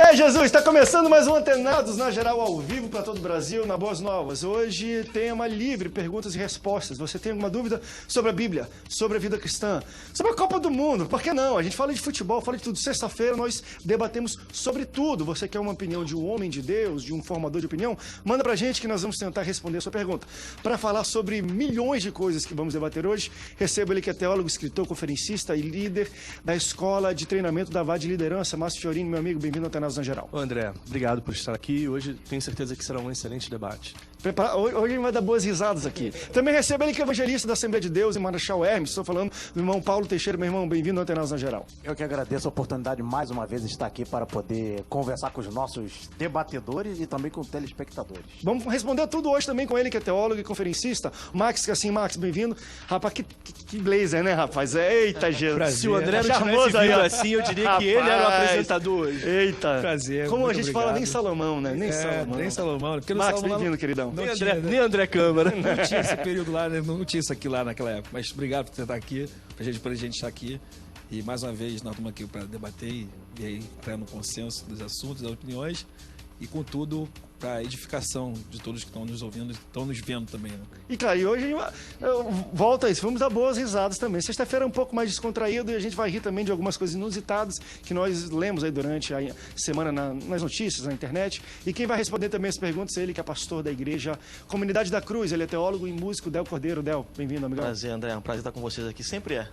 É, Jesus, está começando mais um Antenados na Geral ao vivo para todo o Brasil, na Boas Novas. Hoje, tema livre, perguntas e respostas. Você tem alguma dúvida sobre a Bíblia, sobre a vida cristã, sobre a Copa do Mundo? Por que não? A gente fala de futebol, fala de tudo. Sexta-feira nós debatemos sobre tudo. Você quer uma opinião de um homem de Deus, de um formador de opinião? Manda pra gente que nós vamos tentar responder a sua pergunta. Para falar sobre milhões de coisas que vamos debater hoje, recebo ele que é teólogo, escritor, conferencista e líder da Escola de Treinamento da VAD Liderança, Márcio Fiorini, meu amigo, bem-vindo ao Antenados na Geral. Ô André, obrigado por estar aqui. Hoje tenho certeza que será um excelente debate. Hoje a gente vai dar boas risadas aqui. Também recebo ele que é evangelista da Assembleia de Deus em Marechal Hermes. Estou falando do irmão Paulo Teixeira. Meu irmão, bem-vindo ao Antenados na Geral. Eu que agradeço a oportunidade mais uma vez de estar aqui para poder conversar com os nossos debatedores e também com telespectadores. Vamos responder tudo hoje também com ele, que é teólogo e conferencista. Max, que assim, Max, bem-vindo. Rapaz, que blazer, né, rapaz? Eita, Jesus. Prazer. Se o André não tivesse vindo assim, eu diria que ele era o apresentador hoje. Eita. Prazer. Como a gente obrigado. fala, nem Salomão, né? Nem Salomão. Nem Salomão. Porque no Max, Salomão bem-vindo, queridão. nem André Câmara. Não tinha esse período lá, né? Não tinha isso aqui lá naquela época. Mas obrigado por estar aqui, pra gente estar aqui. E mais uma vez nós estamos aqui para debater e aí entrar no consenso dos assuntos, das opiniões e, contudo, para a edificação de todos que estão nos ouvindo e estão nos vendo também, né? E, cara, e hoje volta a isso, vamos dar boas risadas também. Sexta-feira é um pouco mais descontraído e a gente vai rir também de algumas coisas inusitadas que nós lemos aí durante a semana nas notícias, na internet. E quem vai responder também as perguntas é ele, que é pastor da igreja Comunidade da Cruz. Ele é teólogo e músico, Del Cordeiro. Del, bem-vindo, amigão. Prazer, André. É um prazer estar com vocês aqui. Sempre é.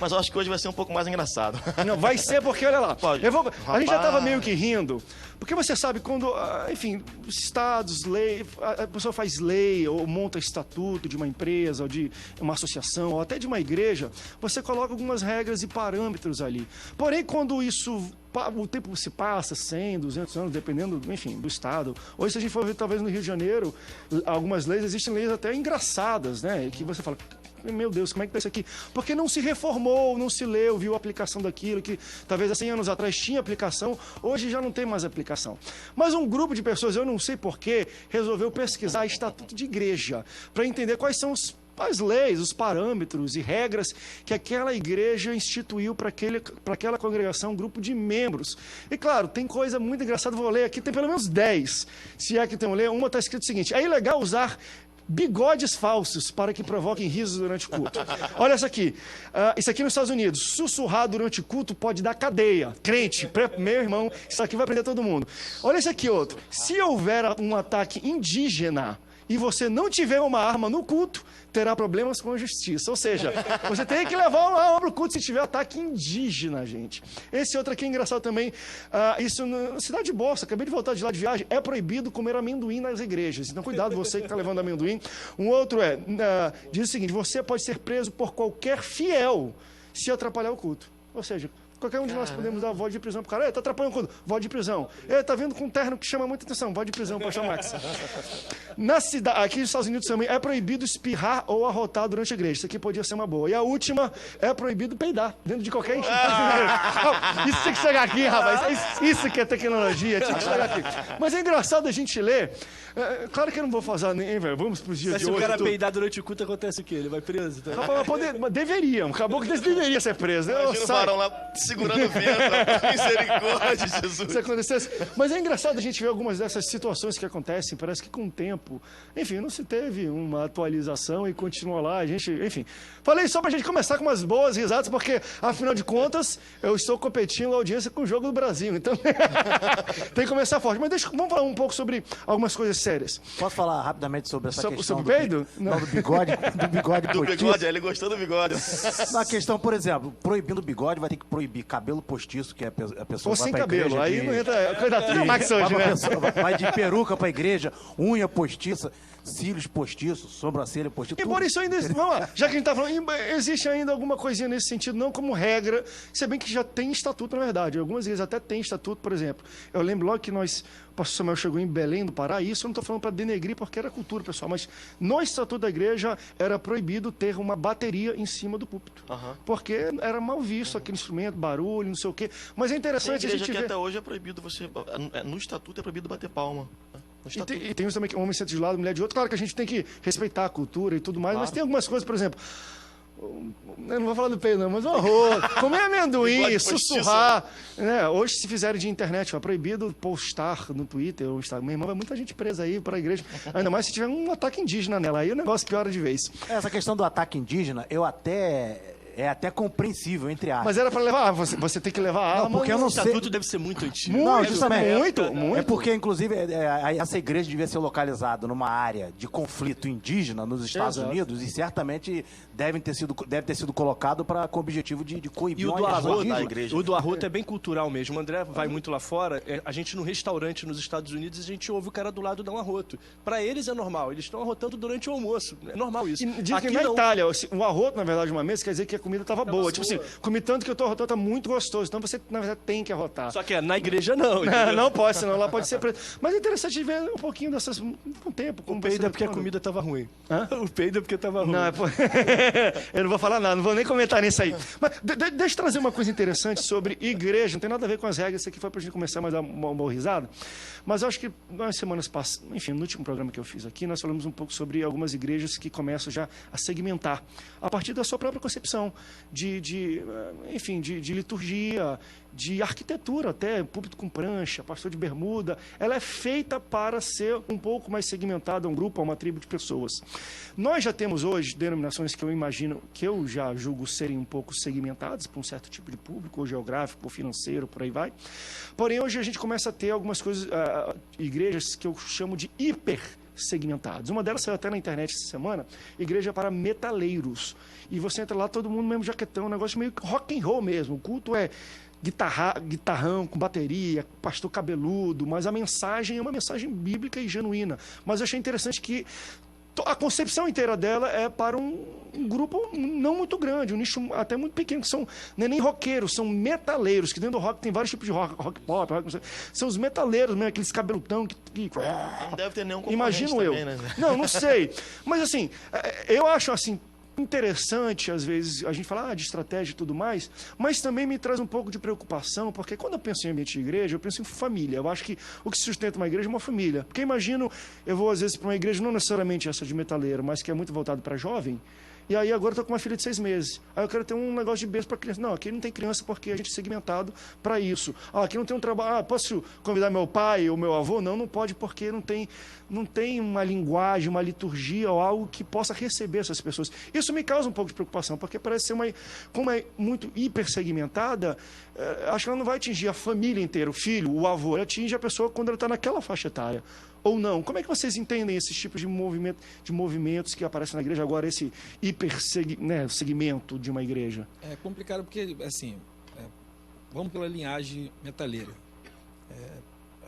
Mas eu acho que hoje vai ser um pouco mais engraçado. Não, vai ser porque, olha lá, Pode. a gente já estava meio que rindo, porque você sabe quando, enfim, os estados, lei, a pessoa faz lei ou monta estatuto de uma empresa ou de uma associação ou até de uma igreja, você coloca algumas regras e parâmetros ali. Porém, quando o tempo se passa, 100, 200 anos, dependendo, enfim, do estado. Hoje, se a gente for ver, talvez no Rio de Janeiro, algumas leis, existem leis até engraçadas, né? Que você fala, meu Deus, como é que tá isso aqui? Porque não se reformou, não se leu, viu a aplicação daquilo que talvez há 100 anos atrás tinha aplicação, hoje já não tem mais aplicação. Mas um grupo de pessoas, eu não sei porquê, resolveu pesquisar estatuto de igreja para entender quais são as leis, os parâmetros e regras que aquela igreja instituiu para aquela congregação, um grupo de membros. E claro, tem coisa muito engraçada, vou ler aqui, tem pelo menos 10, se é que tem um ler, uma está escrito o seguinte: é ilegal usar bigodes falsos para que provoquem risos durante o culto. Olha essa aqui. Isso aqui nos Estados Unidos. Sussurrar durante o culto pode dar cadeia. Crente, meu irmão, isso aqui vai prender todo mundo. Olha esse aqui outro. Se houver um ataque indígena e você não tiver uma arma no culto, terá problemas com a justiça. Ou seja, você tem que levar uma arma para o culto se tiver ataque indígena, gente. Esse outro aqui é engraçado também. Isso na cidade de Bossa, acabei de voltar de lá de viagem, é proibido comer amendoim nas igrejas. Então, cuidado, você que está levando amendoim. Um outro diz o seguinte: você pode ser preso por qualquer fiel se atrapalhar o culto. Ou seja, qualquer um de nós podemos dar voz de prisão pro cara. Tá atrapalhando o culto, voz de prisão. Tá vindo com um terno que chama muita atenção, voz de prisão, pastor Max. Na cidade, aqui nos Estados Unidos também, é proibido espirrar ou arrotar durante a igreja. Isso aqui podia ser uma boa. E a última, é proibido peidar dentro de qualquer Isso tem que chegar aqui, rapaz. Isso que é tecnologia, tinha que chegar aqui. Mas é engraçado a gente ler. Claro que eu não vou fazer nem, velho. Vamos pros dias Mas de se hoje. o cara peidar durante o culto, acontece o quê? Ele vai preso? Então... Rapaz, mas deveria. Um caboclo desse deveria ser preso. Imagina o varão lá segurando o vento. Misericórdia, Jesus. Se acontecesse. Mas é engraçado a gente ver algumas dessas situações que acontecem. Parece que com o tempo, enfim, não se teve uma atualização e continua lá. A gente, enfim. Falei só pra gente começar com umas boas risadas, porque, afinal de contas, eu estou competindo a audiência com o Jogo do Brasil. Então, tem que começar forte. Mas vamos falar um pouco sobre algumas coisas sérias. Posso falar rapidamente sobre essa questão sobre o peido? Não, do bigode. Do bigode Do postiço. bigode, ele gostou do bigode. Na questão, por exemplo, proibindo o bigode, vai ter que proibir cabelo postiço, que a pessoa Ou vai sem pra cabelo. igreja Aí de... não entra. Coisa da Max hoje, né? Vai de peruca pra igreja, unha postiça, cílios postiços, sobrancelha postiça. Embora isso ainda... Vamos lá, já que a gente está falando, existe ainda alguma coisinha nesse sentido, não como regra, se bem que já tem estatuto, na verdade. Algumas igrejas até tem estatuto, por exemplo. Eu lembro logo que o pastor Samuel chegou em Belém do Pará, e isso eu não estou falando para denegrir, porque era cultura, pessoal, mas no estatuto da igreja era proibido ter uma bateria em cima do púlpito. Porque era mal visto aquele instrumento, barulho, não sei o quê. Mas é interessante a gente ver... até hoje é proibido você... No estatuto é proibido bater palma. E tem também que homem senta de um lado, mulher de outro. Claro que a gente tem que respeitar a cultura e tudo mais, mas tem algumas coisas, por exemplo, Eu não vou falar do peido, não, mas o arroz. Comer amendoim, Bigode sussurrar. Né? Hoje, se fizerem de internet, é proibido postar no Twitter ou Instagram. Meu irmão, vai muita gente presa aí para a igreja. Ainda mais se tiver um ataque indígena nela. Aí o negócio piora de vez. Essa questão do ataque indígena, é até compreensível, entre aspas. Mas era para levar. Você tem que levar a arma. porque eu não O sei. estatuto deve ser muito antigo. Não, Muito, justamente. muito. É porque, inclusive, essa igreja devia ser localizada numa área de conflito indígena nos Estados Exato. Unidos e certamente deve ter sido colocado com o objetivo de coibir E o uma do invasão arroto, indígena. igreja. o do arroto é bem cultural mesmo. O André vai muito lá fora. A gente no restaurante nos Estados Unidos, a gente ouve o cara do lado dar um arroto. Pra eles é normal. Eles estão arrotando durante o almoço. É normal isso. E diz que Aqui na não. Itália, o arroto, na verdade, uma mesa, quer dizer que a comida estava boa. Tipo assim, boa. comi tanto que eu tô arrotando, tá muito gostoso. Então você, na verdade, tem que arrotar. Só que na igreja não. Não, entendeu? não pode, senão lá pode ser preso. Mas é interessante ver um pouquinho dessas. Com o tempo. O como peido você- é porque a comida tava ruim. Hã? O peido é porque tava ruim. Não, eu não vou falar nada, não vou nem comentar nisso aí. Mas deixa eu trazer uma coisa interessante sobre igreja, não tem nada a ver com as regras, isso aqui foi pra gente começar a dar uma boa risada. Mas eu acho que nas semanas passadas, enfim, no último programa que eu fiz aqui, nós falamos um pouco sobre algumas igrejas que começam já a segmentar, a partir da sua própria concepção enfim, de liturgia, de arquitetura até, púlpito com prancha, pastor de bermuda, ela é feita para ser um pouco mais segmentada a um grupo, a uma tribo de pessoas. Nós já temos hoje denominações que eu imagino, que eu já julgo serem um pouco segmentadas para um certo tipo de público, ou geográfico, ou financeiro, por aí vai. Porém, hoje a gente começa a ter algumas coisas, igrejas que eu chamo de hipersegmentadas. Uma delas saiu até na internet essa semana, igreja para metaleiros. E você entra lá, todo mundo mesmo jaquetão, um negócio meio rock and roll mesmo. O culto é guitarrão com bateria, pastor cabeludo, mas a mensagem é uma mensagem bíblica e genuína. Mas eu achei interessante que a concepção inteira dela é para um grupo não muito grande, um nicho até muito pequeno, que são não é nem roqueiros, são metaleiros, que dentro do rock tem vários tipos de rock pop, são os metaleiros mesmo, aqueles cabeludão que Não deve ter nenhum concorrente imagino eu. também, né? Não sei. Mas assim, eu acho assim interessante, às vezes, a gente fala de estratégia e tudo mais, mas também me traz um pouco de preocupação, porque quando eu penso em ambiente de igreja, eu penso em família. Eu acho que o que sustenta uma igreja é uma família. Porque imagino, eu vou às vezes para uma igreja, não necessariamente essa de metaleiro, mas que é muito voltado para jovem, e aí agora eu estou com uma filha de 6 meses. Aí eu quero ter um negócio de berço para criança. Não, aqui não tem criança porque a gente é segmentado para isso. Aqui não tem um trabalho. Posso convidar meu pai ou meu avô? Não, não pode porque não tem uma linguagem, uma liturgia ou algo que possa receber essas pessoas. Isso me causa um pouco de preocupação, porque parece ser como é muito hipersegmentada, acho que ela não vai atingir a família inteira, o filho, o avô. Ela atinge a pessoa quando ela está naquela faixa etária. Ou não? Como é que vocês entendem esses tipos de movimentos que aparecem na igreja agora, esse segmento de uma igreja? É complicado porque, assim, vamos pela linhagem metaleira.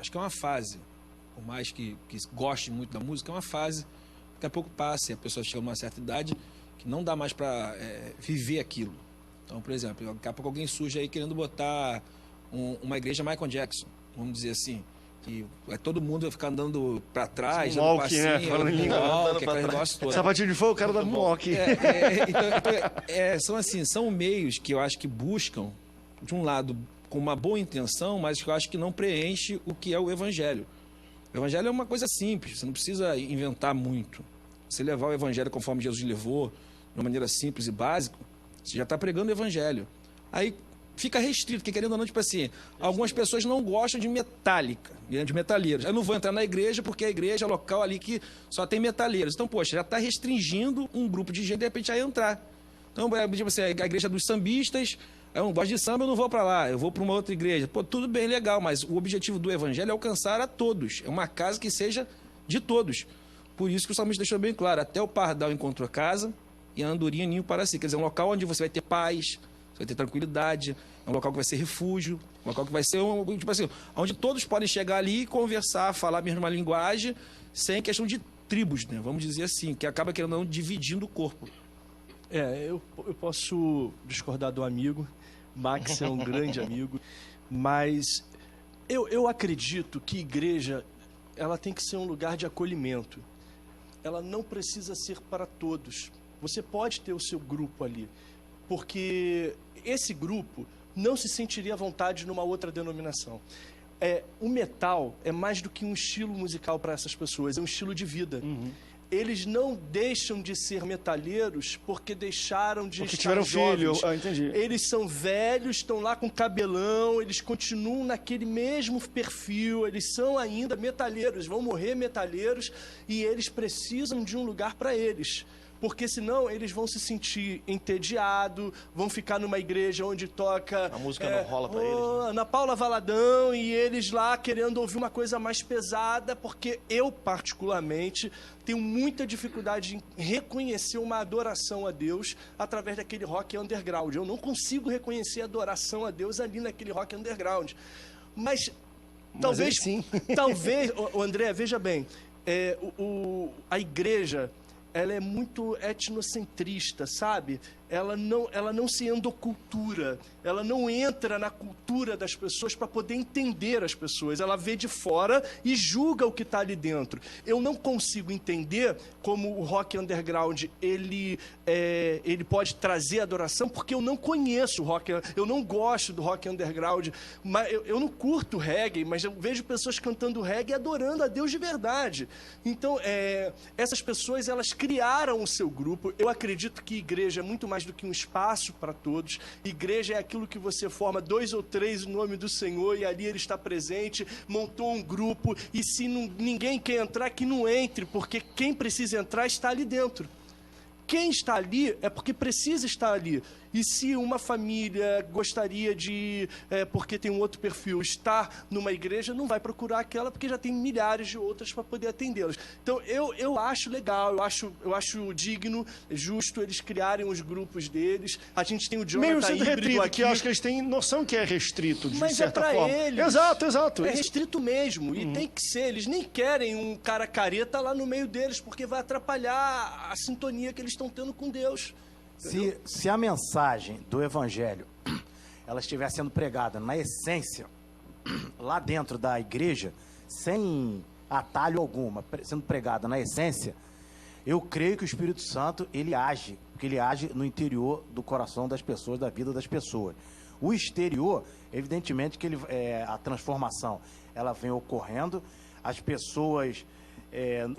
Acho que é uma fase, por mais que goste muito da música, é uma fase, daqui a pouco passa e a pessoa chega numa certa idade que não dá mais para viver aquilo. Então, por exemplo, daqui a pouco alguém surge aí querendo botar uma igreja Michael Jackson, vamos dizer assim. Que todo mundo vai ficar andando para trás, Um walk, né? Falando em língua. aquele negócio todo. Sapatinho de fogo, o cara da mock. São meios que eu acho que buscam, de um lado, com uma boa intenção, mas que eu acho que não preenche o que é o evangelho. O evangelho é uma coisa simples, você não precisa inventar muito. Você levar o evangelho conforme Jesus levou, de uma maneira simples e básica, você já está pregando o evangelho. Aí fica restrito, porque querendo ou não, tipo assim, algumas pessoas não gostam de metálica, de metaleiros. Eu não vou entrar na igreja porque a igreja é local ali que só tem metaleiros. Então, poxa, já está restringindo um grupo de gente, de repente, a entrar. Então, tipo assim, a igreja dos sambistas, eu não gosto de samba, eu não vou para lá, eu vou para uma outra igreja. Pô, tudo bem, legal, mas o objetivo do evangelho é alcançar a todos. É uma casa que seja de todos. Por isso que o salmista deixou bem claro, até o pardal encontrou casa e a andorinha ninho para si. Quer dizer, um local onde você vai ter paz, você vai ter tranquilidade, é um local que vai ser refúgio, um local que vai ser, tipo assim, onde todos podem chegar ali e conversar, falar a mesma linguagem, sem questão de tribos, né? Vamos dizer assim, que acaba querendo não dividindo o corpo. Eu posso discordar do amigo, Max é um grande amigo, mas eu acredito que igreja, ela tem que ser um lugar de acolhimento. Ela não precisa ser para todos. Você pode ter o seu grupo ali, porque esse grupo não se sentiria à vontade numa outra denominação. O metal é mais do que um estilo musical para essas pessoas, é um estilo de vida. eles não deixam de ser metalheiros porque deixaram de Porque estar tiveram jovens. filho. Entendi. Eles são velhos, estão lá com cabelão, eles continuam naquele mesmo perfil, eles são ainda metalheiros, vão morrer metalheiros e eles precisam de um lugar para eles. Porque senão eles vão se sentir entediados, vão ficar numa igreja onde toca... A música não rola pra eles, né? Ana Paula Valadão, e eles lá querendo ouvir uma coisa mais pesada, porque eu, particularmente, tenho muita dificuldade em reconhecer uma adoração a Deus através daquele rock underground. Eu não consigo reconhecer a adoração a Deus ali naquele rock underground. Mas talvez... sim. Talvez, André, veja bem, a igreja... ela é muito etnocentrista, sabe? Ela não se endocultura, ela não entra na cultura das pessoas para poder entender as pessoas. Ela vê de fora e julga o que está ali dentro. Eu não consigo entender como o rock underground ele pode trazer adoração, porque eu não conheço o rock, eu não gosto do rock underground, mas eu não curto reggae, mas eu vejo pessoas cantando reggae e adorando a Deus de verdade. Então, essas pessoas, elas criaram o seu grupo. Eu acredito que igreja é muito mais do que um espaço para todos. Igreja é aquilo que você forma 2 ou 3 em nome do Senhor e ali ele está presente, montou um grupo e se ninguém quer entrar, que não entre, porque quem precisa entrar está ali dentro. Quem está ali é porque precisa estar ali. E se uma família gostaria de, porque tem um outro perfil, estar numa igreja, não vai procurar aquela, porque já tem milhares de outras para poder atendê-las. Então, eu acho legal, eu acho digno, justo eles criarem os grupos deles. A gente tem o Meio Jonathan sendo híbrido restrito, aqui. que eu acho que eles têm noção que é restrito, de Mas certa é pra forma. eles. Exato. É restrito mesmo, e tem que ser. Eles nem querem um cara careta lá no meio deles, porque vai atrapalhar a sintonia que eles estão tendo com Deus. Se a mensagem do evangelho ela estiver sendo pregada na essência, lá dentro da igreja, sem atalho alguma, sendo pregada na essência, eu creio que o Espírito Santo, ele age, porque ele age no interior do coração das pessoas, da vida das pessoas. O exterior, evidentemente que a transformação, ela vem ocorrendo, as pessoas,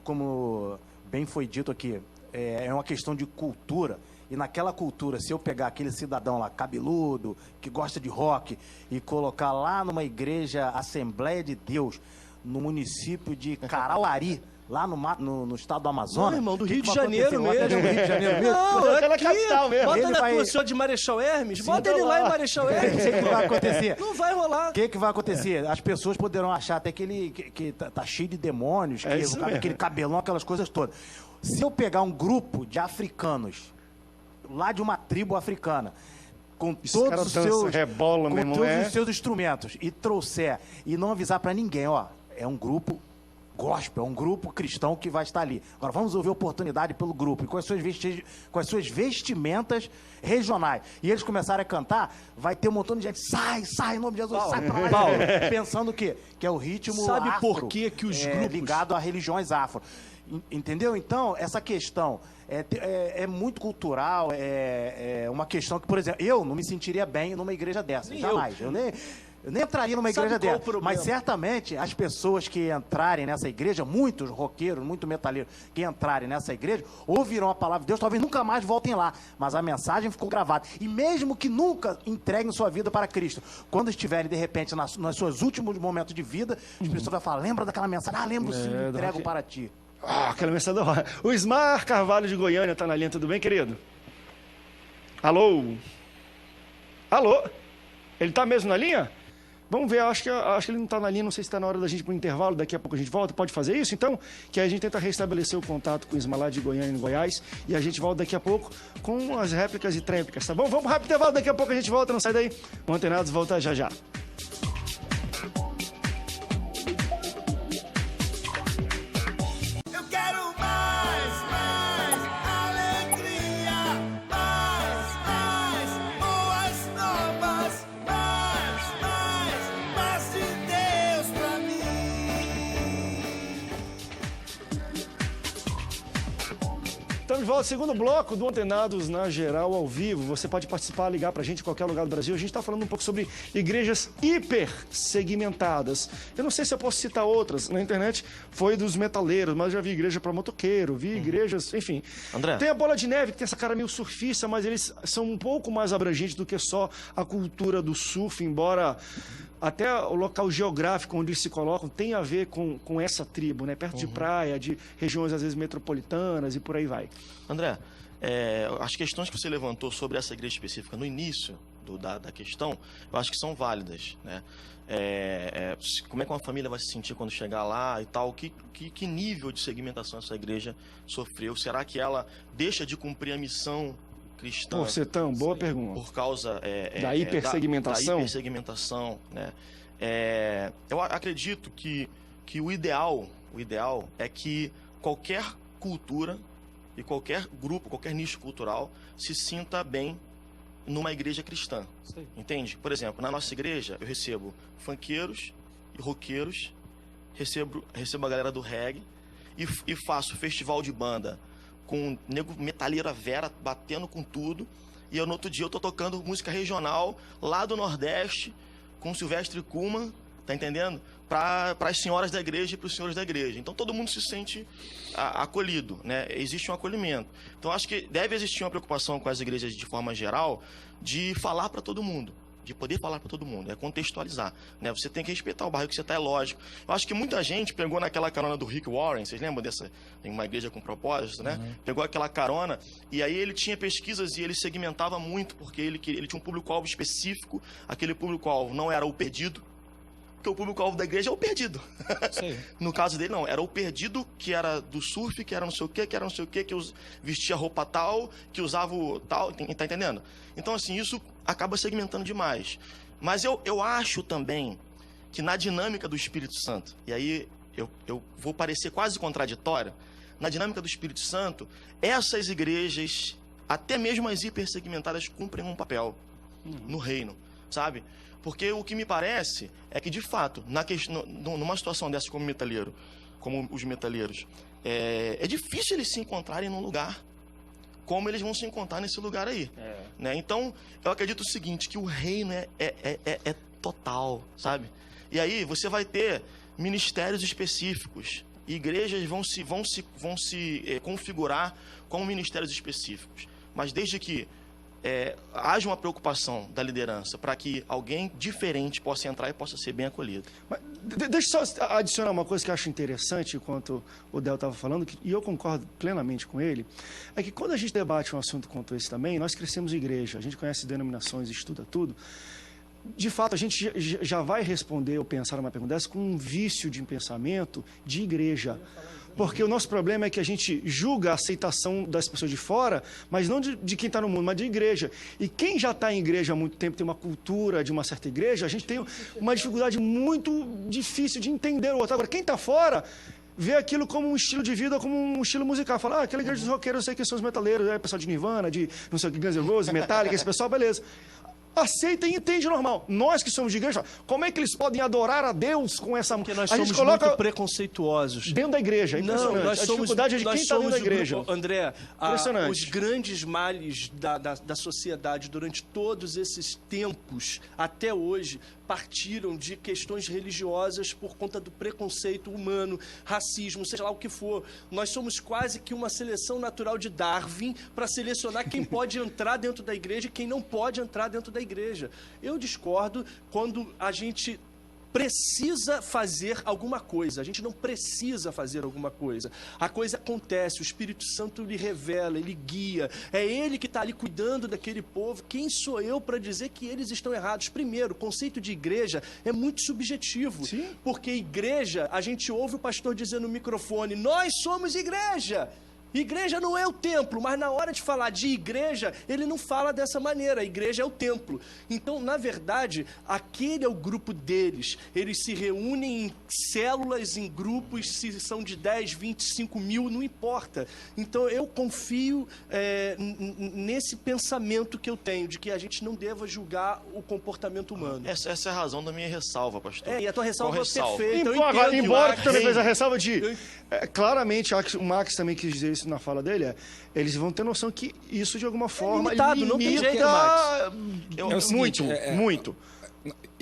como bem foi dito aqui, é uma questão de cultura. E naquela cultura, se eu pegar aquele cidadão lá, cabeludo, que gosta de rock, e colocar lá numa igreja Assembleia de Deus, no município de Carauari, lá no estado do Amazonas... Não, irmão, do que Rio que de vai Janeiro acontecer? mesmo. Do Rio de Janeiro mesmo? Não, Até na aqui, capital mesmo. bota Ele na vai- tua senhora de Marechal Hermes, bota tá ele lá lá. em Marechal O Hermes. que vai acontecer? Não vai rolar. O que vai acontecer? As pessoas poderão achar até que ele que tá cheio de demônios, É isso mesmo. aquele cabelão, aquelas coisas todas. Se eu pegar um grupo de africanos, lá de uma tribo africana, com todos caras os dançam, seus, rebolam, com meu irmão, todos os seus instrumentos, e trouxer, e não avisar pra ninguém, ó, é um grupo gospel, é um grupo cristão que vai estar ali. Agora vamos ouvir oportunidade pelo grupo, e com as suas vestimentas regionais. E eles começarem a cantar, vai ter um montão de gente, sai, em nome de Jesus, sai pra lá. Paulo. Pensando o quê? Que é o ritmo Sabe afro, por que que os grupos- ligado a religiões afro. Entendeu? Então, essa questão é muito cultural, é uma questão que, por exemplo, eu não me sentiria bem numa igreja dessa, Nem jamais. Eu nem entraria numa Sabe igreja qual o dessa. problema? Mas certamente as pessoas que entrarem nessa igreja, muitos roqueiros, muito metaleiros que entrarem nessa igreja, ouvirão a palavra de Deus, talvez nunca mais voltem lá, mas a mensagem ficou gravada. E mesmo que nunca entreguem sua vida para Cristo, quando estiverem, de repente, nos seus últimos momentos de vida, as pessoas vão falar, lembra daquela mensagem? Ah, lembro sim, do entrego rock. para ti. Aquela mensagem da hora. O Ismar Carvalho de Goiânia tá na linha, tudo bem, querido? Alô? Ele tá mesmo na linha? Vamos ver, acho que ele não tá na linha, não sei se está na hora da gente ir pro intervalo, daqui a pouco a gente volta, pode fazer isso então? Que aí a gente tenta restabelecer o contato com o Ismar lá de Goiânia, no Goiás, e a gente volta daqui a pouco com as réplicas e tréplicas, tá bom? Vamos pro rápido intervalo, daqui a pouco a gente volta, não sai daí. O Antenados volta já já. Eu quero mais alegria, mais boas novas, mais de Deus pra mim. Estamos de volta, segundo bloco do Antenados na Geral ao vivo. Você pode participar, ligar pra gente em qualquer lugar do Brasil. A gente está falando um pouco sobre igrejas hiper segmentadas. Eu não sei se eu posso citar outras. Na internet foi dos metaleiros, mas eu já vi igreja para motoqueiro, vi igrejas, enfim. André. Tem a Bola de Neve, que tem essa cara meio surfista, mas eles são um pouco mais abrangentes do que só a cultura do surf, embora até o local geográfico onde eles se colocam tem a ver com essa tribo, né? Perto de praia, de regiões às vezes metropolitanas e por aí vai. André, as questões que você levantou sobre essa igreja específica no início da questão, eu acho que são válidas, né? Como é que uma família vai se sentir quando chegar lá e tal? Que nível de segmentação essa igreja sofreu? Será que ela deixa de cumprir a missão cristã? Pô, Setão, boa pergunta. Por causa da hipersegmentação? Da hipersegmentação, né? Eu acredito que o ideal é que qualquer cultura e qualquer grupo, qualquer nicho cultural se sinta bem numa igreja cristã. Sim. Entende? Por exemplo, na nossa igreja eu recebo funkeiros e roqueiros, recebo a galera do reggae e faço festival de banda com nego metaleira vera batendo com tudo, e no outro dia eu tô tocando música regional lá do Nordeste com Silvestre Kuma, tá entendendo? Para as senhoras da igreja e para os senhores da igreja. Então todo mundo se sente acolhido, né? Existe um acolhimento. Então acho que deve existir uma preocupação com as igrejas de forma geral de falar para todo mundo, de poder falar para todo mundo, contextualizar, né? Você tem que respeitar o bairro que você está, é lógico. Eu acho que muita gente pegou naquela carona do Rick Warren, vocês lembram dessa, em uma igreja com propósito, né? Pegou aquela carona e aí ele tinha pesquisas e ele segmentava muito, porque ele tinha um público-alvo específico, aquele público-alvo não era o perdido, porque o público-alvo da igreja é o perdido. No caso dele, não. Era o perdido que era do surf, que era não sei o quê, que vestia roupa tal, que usava o tal, tá entendendo? Então, assim, isso acaba segmentando demais. Mas eu acho também que na dinâmica do Espírito Santo, e aí eu vou parecer quase contraditório, na dinâmica do Espírito Santo, essas igrejas, até mesmo as hipersegmentadas, cumprem um papel no reino, sabe? Porque o que me parece é que, de fato, numa situação dessa como metaleiro, como os metaleiros, é difícil eles se encontrarem num lugar como eles vão se encontrar nesse lugar aí. Né? Então, eu acredito o seguinte, que o reino é total, sabe? E aí você vai ter ministérios específicos, igrejas vão se configurar como ministérios específicos. Mas desde que haja uma preocupação da liderança para que alguém diferente possa entrar e possa ser bem acolhido. Mas, deixa eu só adicionar uma coisa que eu acho interessante enquanto o Del estava falando, e eu concordo plenamente com ele, é que quando a gente debate um assunto quanto esse também, nós crescemos em igreja, a gente conhece denominações, estuda tudo. De fato, a gente já vai responder ou pensar numa pergunta dessa com um vício de pensamento de igreja. Porque o nosso problema é que a gente julga a aceitação das pessoas de fora, mas não de quem está no mundo, mas de igreja. E quem já está em igreja há muito tempo, tem uma cultura de uma certa igreja, a gente tem uma dificuldade muito difícil de entender o outro. Agora, quem está fora vê aquilo como um estilo de vida, como um estilo musical. Fala, aquela igreja dos roqueiros, eu sei que são os metaleiros, pessoal de Nirvana, de não sei o que, Guns N' Roses, Metallica, esse pessoal, beleza. Aceita e entende normal. Nós que somos de igreja, como é que eles podem adorar a Deus com essa... Porque nós somos muito preconceituosos. Dentro da igreja, é impressionante. Não, nós a dificuldade é de quem está dentro da igreja. Grupo, André, os grandes males da sociedade durante todos esses tempos, até hoje, partiram de questões religiosas por conta do preconceito humano, racismo, seja lá o que for. Nós somos quase que uma seleção natural de Darwin para selecionar quem pode entrar dentro da igreja e quem não pode entrar dentro da igreja. Eu discordo quando a gente precisa fazer alguma coisa. A gente não precisa fazer alguma coisa. A coisa acontece, o Espírito Santo lhe revela, ele guia. É ele que está ali cuidando daquele povo. Quem sou eu para dizer que eles estão errados? Primeiro, o conceito de igreja é muito subjetivo. Sim. Porque igreja, a gente ouve o pastor dizendo no microfone, nós somos igreja. Igreja não é o templo, mas na hora de falar de igreja, ele não fala dessa maneira. A igreja é o templo. Então, na verdade, aquele é o grupo deles. Eles se reúnem em células, em grupos, se são de 10, 25 mil, não importa. Então, eu confio nesse pensamento que eu tenho, de que a gente não deva julgar o comportamento humano. Essa é a razão da minha ressalva, pastor. E a tua ressalva é perfeita. Embora tu também fez a ressalva de... claramente, o Max também quis dizer isso na fala dele, eles vão ter noção que isso, de alguma forma, limitado, não tem jeito, Max. É o seguinte, muito.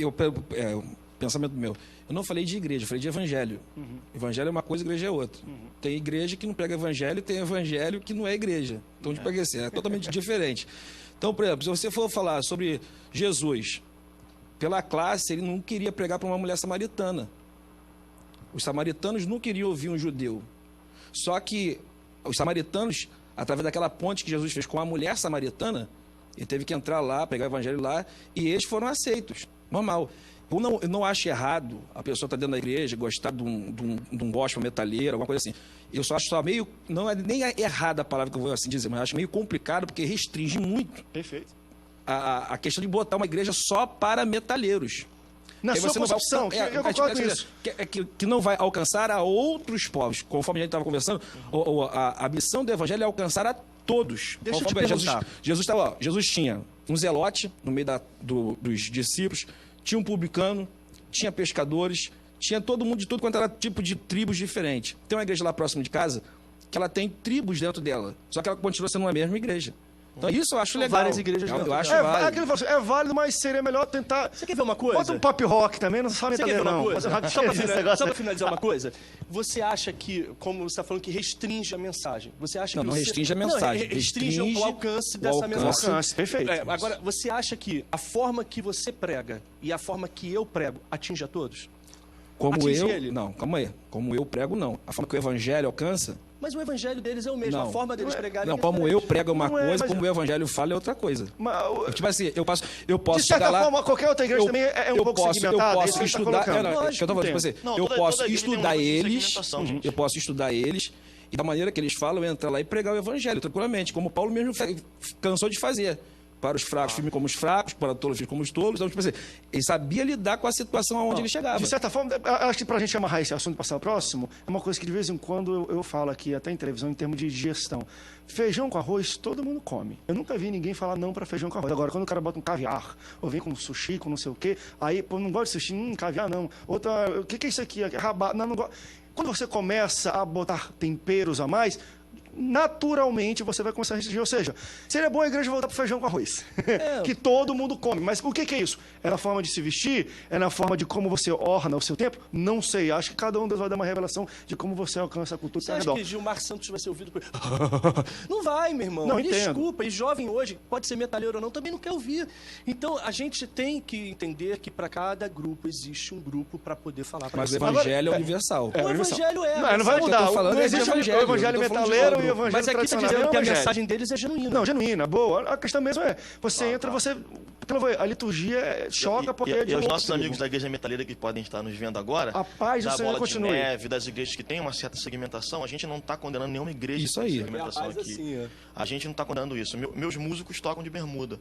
O pensamento meu. Eu não falei de igreja, eu falei de evangelho. Evangelho é uma coisa, igreja é outra. Tem igreja que não prega evangelho, tem evangelho que não é igreja. Então, é totalmente diferente. Então, por exemplo, se você for falar sobre Jesus, pela classe, ele não queria pregar para uma mulher samaritana. Os samaritanos não queriam ouvir um judeu. Só que os samaritanos, através daquela ponte que Jesus fez com a mulher samaritana, ele teve que entrar lá, pegar o evangelho lá, e eles foram aceitos. Normal. Eu não acho errado a pessoa estar dentro da igreja, gostar de um gospel metaleiro, alguma coisa assim. Eu só acho meio... Não é nem errada a palavra que eu vou assim dizer, mas acho meio complicado, porque restringe muito Perfeito. a questão de botar uma igreja só para metalheiros. Na Aí sua você não vai concepção, alcan- eu concordo com isso. Que não vai alcançar a outros povos. Conforme a gente estava conversando, a missão do evangelho é alcançar a todos. Deixa eu te Conforme perguntar. Jesus tinha um zelote no meio dos discípulos, tinha um publicano, tinha pescadores, tinha todo mundo de tudo quanto era tipo de tribos diferentes. Tem uma igreja lá próximo de casa que ela tem tribos dentro dela, só que ela continua sendo uma mesma igreja. Então isso eu acho São legal. várias igrejas dentro eu acho dela. válido. Aquele fala assim, é válido, mas seria melhor tentar... Você quer ver uma coisa? Bota um pop rock também, não sabe Você quer ver metaleiro, uma não. coisa? Fazer rock Só pra esse finalizar, negócio só pra aí. finalizar uma coisa, você acha que, como você está falando, que restringe a mensagem? Você acha que Não restringe a mensagem, Não, restringe o restringe alcance o dessa alcance. mensagem. Alcance, perfeito. Agora, você acha que a forma que você prega e a forma que eu prego atinge a todos? Como Atingir eu... ele. Não, calma aí. Como eu prego, não. A forma que o evangelho alcança... Mas o evangelho deles é o mesmo, Não. a forma deles pregarem Não, é como diferente. eu prego uma Não é, coisa, mas- como o evangelho fala é outra coisa. Mas, Tipo assim, eu posso de chegar certa lá... forma, qualquer outra igreja também é um pouco segmentada. Eu isso posso que a gente tá estudar... colocando. Não, é que eu tô falando, tipo assim, Não, eu toda posso igreja tem estudar uma eles, segmentação, gente. eu posso estudar eles, e da maneira que eles falam, eu entrar lá e pregar o evangelho, tranquilamente, como Paulo mesmo cansou de fazer. Para os fracos, firme como os fracos, para os tolos, firme como os tolos. Então, tipo assim, ele sabia lidar com a situação aonde ele chegava. De certa forma, acho que pra gente amarrar esse assunto e passar ao próximo, é uma coisa que de vez em quando eu falo aqui, até em televisão, em termos de gestão. Feijão com arroz, todo mundo come. Eu nunca vi ninguém falar não pra feijão com arroz. Agora, quando o cara bota um caviar, ou vem com sushi, com não sei o quê, aí, pô, não gosto de sushi, caviar não. Outra, o que é isso aqui? Rabado, não gosto. Quando você começa a botar temperos a mais, naturalmente você vai começar a restringir. Ou seja, seria bom a igreja voltar para feijão com arroz. Que todo mundo come. Mas o que é isso? É na forma de se vestir? É na forma de como você orna o seu tempo? Não sei. Acho que cada um vai dar uma revelação de como você alcança a cultura Você ao acha redor. que Gilmar Santos vai ser ouvido por... Não vai, meu irmão. Não, Me entendo. desculpa. E jovem hoje, pode ser metalheiro ou não, também não quer ouvir. Então, a gente tem que entender que para cada grupo existe um grupo para poder falar. pra Mas o você. evangelho é universal. O evangelho é. Não, não vai mensagem- mudar. eu tô falando Não é existe de o evangelho, evangelho eu tô falando de metaleiro todo. e o evangelho Mas aqui está tradicional. dizendo que a É o evangelho. mensagem deles é genuína. Não, genuína, boa. A questão mesmo é, você entra, você... A liturgia choca porque é de E um os outro nossos tribo. amigos da igreja metaleira que podem estar nos vendo agora, A paz do da Senhor Bola continue. de Neve, das igrejas que têm uma certa segmentação, a gente não está condenando nenhuma igreja Isso que tem aí. segmentação É a paz aqui. assim, é. A gente não está condenando isso. Meus músicos tocam de bermuda.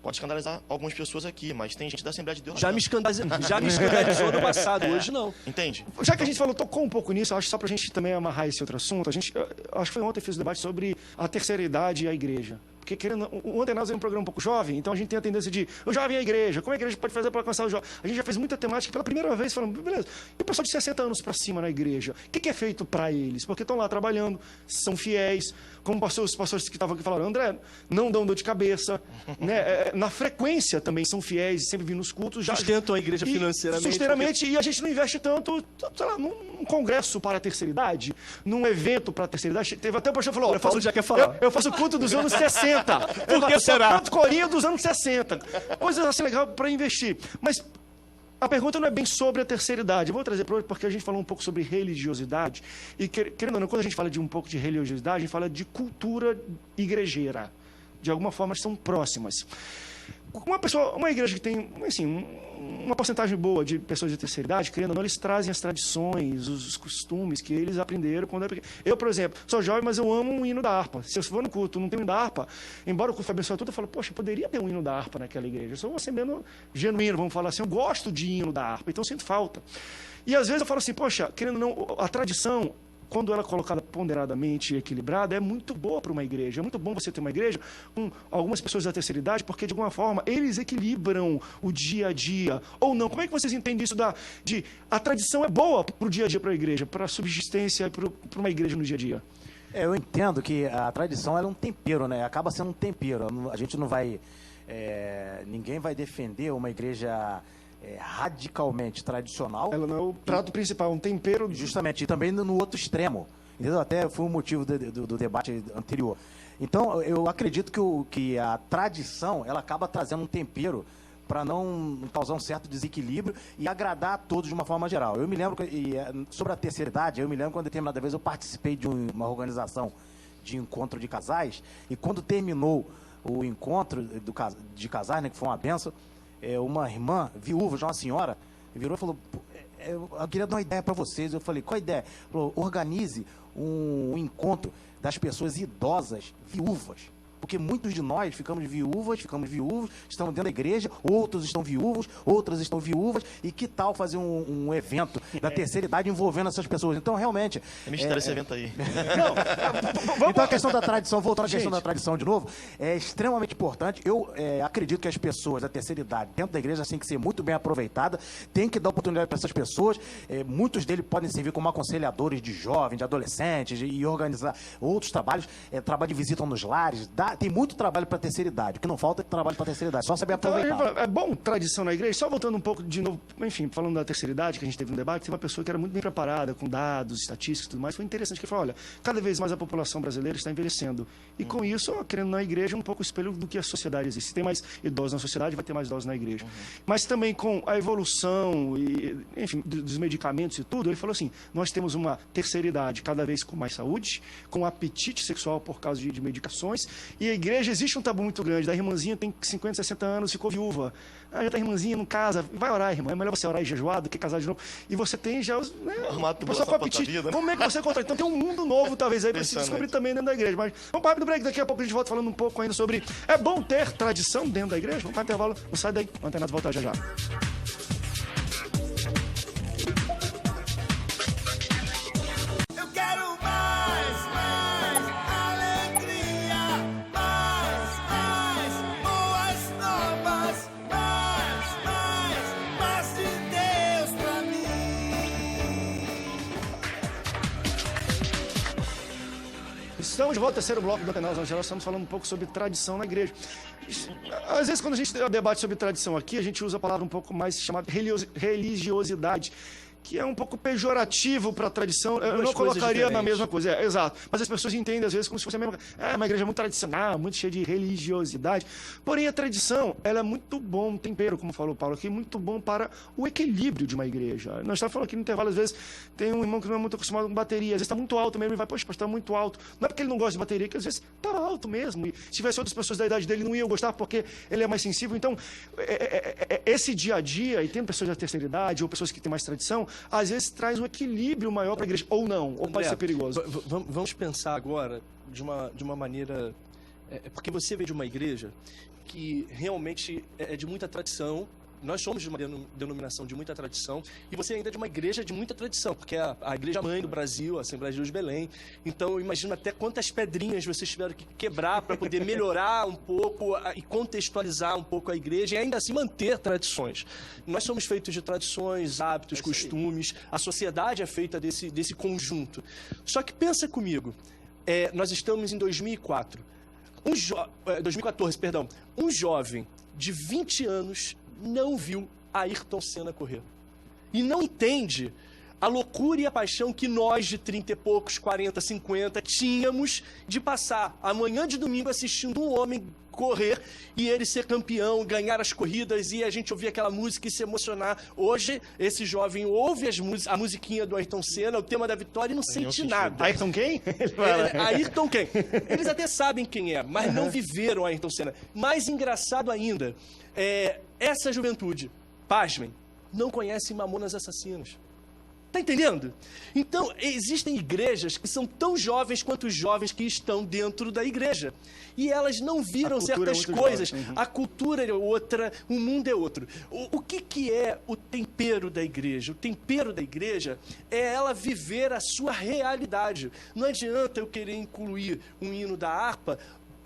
Pode escandalizar algumas pessoas aqui, mas tem gente da Assembleia de Deus. Já me escandalizou no passado, hoje não. Entende? Já que a gente tocou um pouco nisso, acho que só pra gente também amarrar esse outro assunto, acho que foi ontem que fiz o debate sobre a terceira idade e a igreja. Porque querendo, o Antenados é um programa um pouco jovem, então a gente tem a tendência de o jovem é a igreja, como a igreja pode fazer para alcançar o jovem? A gente já fez muita temática pela primeira vez, falando, beleza, e o pessoal de 60 anos para cima na igreja, o que é feito para eles? Porque estão lá trabalhando, são fiéis, como os pastores que estavam aqui falaram, André, não dão dor de cabeça, né? Na frequência também são fiéis, sempre vindo nos cultos. Sustentam a igreja financeiramente, E a gente não investe tanto, sei lá, num congresso para a terceira idade, num evento para a terceira idade. Teve até o pastor que falou, O Paulo já quer falar. eu faço culto dos anos 60. Por que será? Canto corinha dos anos 60. Coisas assim legal para investir. Mas a pergunta não é bem sobre a terceira idade. Eu vou trazer para hoje porque a gente falou um pouco sobre religiosidade. E, querendo ou não, quando a gente fala de um pouco de religiosidade, a gente fala de cultura igrejeira. De alguma forma, são próximas. Uma igreja que tem, assim, uma porcentagem boa de pessoas de terceira idade, querendo ou não, eles trazem as tradições, os costumes que eles aprenderam quando era pequeno. Eu, por exemplo, sou jovem, mas eu amo um hino da harpa. Se eu for no culto, não tem um hino da harpa, embora o culto foi abençoado tudo, eu falo, poxa, poderia ter um hino da harpa naquela igreja. Eu sou assembleano genuíno, vamos falar assim, eu gosto de hino da harpa, então eu sinto falta. E às vezes eu falo assim, poxa, querendo ou não, a tradição, quando ela é colocada ponderadamente e equilibrada, é muito boa para uma igreja. É muito bom você ter uma igreja com algumas pessoas da terceira idade, porque, de alguma forma, eles equilibram o dia a dia. Ou não? Como é que vocês entendem isso a tradição é boa para o dia a dia para a igreja, para a subsistência, para uma igreja no dia a dia? Eu entendo que a tradição ela é um tempero, né? Acaba sendo um tempero. A gente não vai... ninguém vai defender uma igreja radicalmente tradicional. Ela não é o prato principal, um tempero. Justamente, e também no outro extremo. Entendeu? Até foi o motivo do debate anterior. Então, eu acredito que a tradição, ela acaba trazendo um tempero para não causar um certo desequilíbrio e agradar a todos de uma forma geral. Eu me lembro, sobre a terceira idade, eu me lembro quando determinada vez eu participei de uma organização de encontro de casais, e quando terminou o encontro de casais, né, que foi uma benção, uma irmã viúva, já uma senhora, virou e falou: eu queria dar uma ideia para vocês. Eu falei: qual a ideia? Falou: organize um encontro das pessoas idosas viúvas. Porque muitos de nós ficamos viúvos, estamos dentro da igreja, outros estão viúvos, outras estão viúvas, e que tal fazer um evento da terceira idade envolvendo essas pessoas? Então, realmente... É mistério esse evento aí. Então, a questão da tradição, voltando à questão da tradição de novo, é extremamente importante. Eu acredito que as pessoas da terceira idade, dentro da igreja, têm que ser muito bem aproveitadas, tem que dar oportunidade para essas pessoas. Muitos deles podem servir como aconselhadores de jovens, de adolescentes, e organizar outros trabalhos, trabalho de visita nos lares. Tem muito trabalho para a terceira idade. O que não falta é trabalho para a terceira idade. Só saber aproveitar. É bom tradição na igreja. Só voltando um pouco de novo, enfim, falando da terceira idade, que a gente teve um debate, tem uma pessoa que era muito bem preparada, com dados, estatísticas e tudo mais. Foi interessante, que ele falou: olha, cada vez mais a população brasileira está envelhecendo. E com isso, querendo na igreja, um pouco o espelho do que a sociedade existe. Se tem mais idosos na sociedade, vai ter mais idosos na igreja. Mas também com a evolução, enfim, dos medicamentos e tudo, ele falou assim: nós temos uma terceira idade cada vez com mais saúde, com apetite sexual por causa de medicações, e a igreja existe um tabu muito grande. Da irmãzinha tem 50, 60 anos, ficou viúva. Já tá irmãzinha, não casa. Vai orar, irmã. É melhor você orar e jejuar do que casar de novo. E você tem já os... Arrumado o pessoal com apetite. Vida, né? Como é que você controla? Então tem um mundo novo, talvez, aí, para se descobrir também dentro da igreja. Mas vamos para o break. Daqui a pouco a gente volta falando um pouco ainda sobre... É bom ter tradição dentro da igreja? Vamos para o intervalo. Não sai daí. Não tem nada de voltar já já. Eu quero mais alegria, mais boas novas, mais de Deus pra mim. Estamos de volta ao terceiro bloco do canal. Nós estamos falando um pouco sobre tradição na igreja. Às vezes, quando a gente debate sobre tradição aqui, a gente usa a palavra um pouco mais chamada religiosidade, que é um pouco pejorativo para a tradição. Eu não colocaria na mesma coisa. Exato. Mas as pessoas entendem, às vezes, como se fosse a mesma coisa. É uma igreja muito tradicional, muito cheia de religiosidade. Porém, a tradição, ela é muito bom, um tempero, como falou o Paulo aqui, muito bom para o equilíbrio de uma igreja. Nós estamos falando aqui no intervalo, às vezes, tem um irmão que não é muito acostumado com bateria, às vezes está muito alto mesmo, ele vai: poxa, está muito alto. Não é porque ele não gosta de bateria, que às vezes está alto mesmo. E se tivesse outras pessoas da idade dele, não iam gostar porque ele é mais sensível. Então, esse dia a dia, e tendo pessoas da terceira idade, ou pessoas que têm mais tradição, às vezes traz um equilíbrio maior para a igreja, ou não, ou pode ser perigoso. Vamos pensar agora de uma maneira... porque você veio de uma igreja que realmente é de muita tradição. Nós somos de uma denominação de muita tradição, e você ainda é de uma igreja de muita tradição, porque é a igreja mãe do Brasil, a Assembleia de Deus de Belém. Então, eu imagino até quantas pedrinhas vocês tiveram que quebrar para poder melhorar um pouco e contextualizar um pouco a igreja e ainda assim manter tradições. Nós somos feitos de tradições, hábitos, costumes. A sociedade é feita desse conjunto. Só que pensa comigo, nós estamos em 2004. 2014, perdão. Um jovem de 20 anos não viu Ayrton Senna correr. E não entende a loucura e a paixão que nós de 30 e poucos, 40, 50, tínhamos de passar a manhã de domingo assistindo um homem correr e ele ser campeão, ganhar as corridas, e a gente ouvir aquela música e se emocionar. Hoje, esse jovem ouve a musiquinha do Ayrton Senna, o tema da vitória, e não sente nada. Ayrton quem? Ayrton quem? Eles até sabem quem é, mas não viveram Ayrton Senna. Mais engraçado ainda, essa juventude, pasmem, não conhece Mamonas Assassinas. Tá entendendo? Então, existem igrejas que são tão jovens quanto os jovens que estão dentro da igreja. E elas não viram certas coisas. A cultura é outra, o mundo é outro. O que é o tempero da igreja? O tempero da igreja é ela viver a sua realidade. Não adianta eu querer incluir um hino da harpa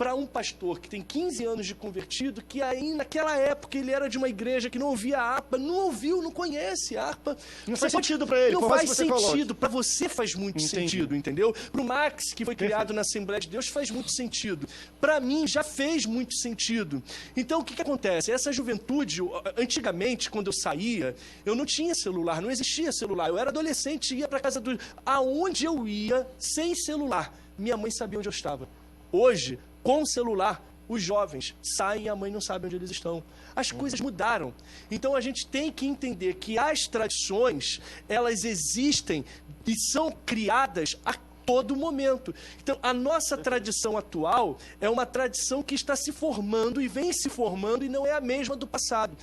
para um pastor que tem 15 anos de convertido, que aí naquela época ele era de uma igreja que não ouvia a harpa, não ouviu, não conhece a harpa. Não faz sentido para ele. Não por mais faz que você coloque. sentido, para você faz muito sentido, entendeu? Pro Max, que foi criado na Assembleia de Deus, faz muito sentido. Para mim, já fez muito sentido. Então, o que acontece? Essa juventude, antigamente, quando eu saía, eu não tinha celular, não existia celular. Eu era adolescente, ia para casa do... Aonde eu ia, sem celular, minha mãe sabia onde eu estava. Hoje, com o celular, os jovens saem e a mãe não sabe onde eles estão. As coisas mudaram. Então a gente tem que entender que as tradições, elas existem e são criadas a todo momento. Então a nossa tradição atual é uma tradição que está se formando e vem se formando e não é a mesma do passado.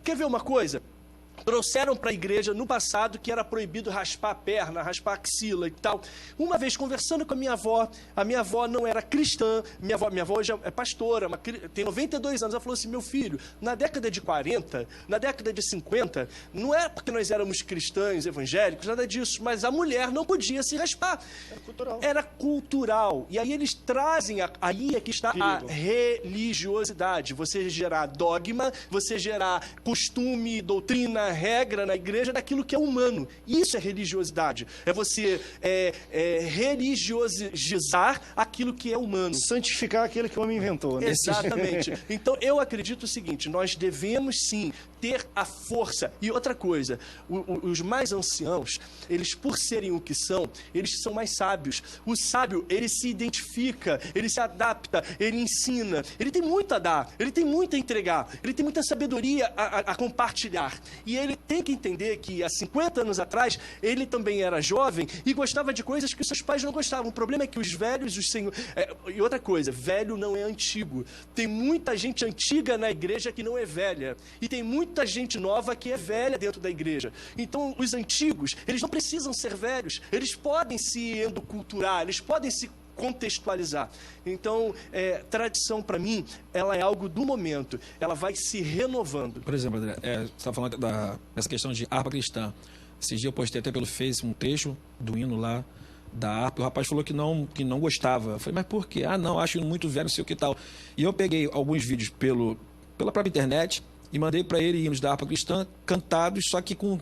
Quer ver uma coisa? Trouxeram para a igreja no passado que era proibido raspar a perna, raspar a axila e tal. Uma vez conversando com a minha avó não era cristã, minha avó hoje é pastora, tem 92 anos. Ela falou assim: meu filho, na década de 40, na década de 50, não é porque nós éramos cristãos, evangélicos, nada disso, mas a mulher não podia se raspar. Era cultural. Era cultural. E aí eles trazem, aí é que está a religiosidade. Você gerar dogma, você gerar costume, doutrina, regra na igreja daquilo que é humano. Isso é religiosidade. É você religiosizar aquilo que é humano. Santificar aquele que o homem inventou, né? Exatamente. Então, eu acredito o seguinte, nós devemos, sim, ter a força. E outra coisa, os mais anciãos, eles, por serem o que são, eles são mais sábios. O sábio, ele se identifica, ele se adapta, ele ensina, ele tem muito a dar, ele tem muito a entregar, ele tem muita sabedoria a compartilhar. E ele tem que entender que há 50 anos atrás, ele também era jovem e gostava de coisas que seus pais não gostavam. O problema é que os velhos, os senhores... E outra coisa, velho não é antigo. Tem muita gente antiga na igreja que não é velha. E tem muita gente nova que é velha dentro da igreja. Então, os antigos, eles não precisam ser velhos. Eles podem se endoculturar, eles podem se contextualizar. Então, tradição, para mim, ela é algo do momento. Ela vai se renovando. Por exemplo, André, você está falando dessa questão de harpa cristã. Esses dias eu postei até pelo Face um trecho do hino lá da harpa. O rapaz falou que não gostava. Eu falei, mas por quê? Ah, não, acho muito velho, não sei o que tal. E eu peguei alguns vídeos pela própria internet e mandei para ele hinos da harpa cristã cantados, só que com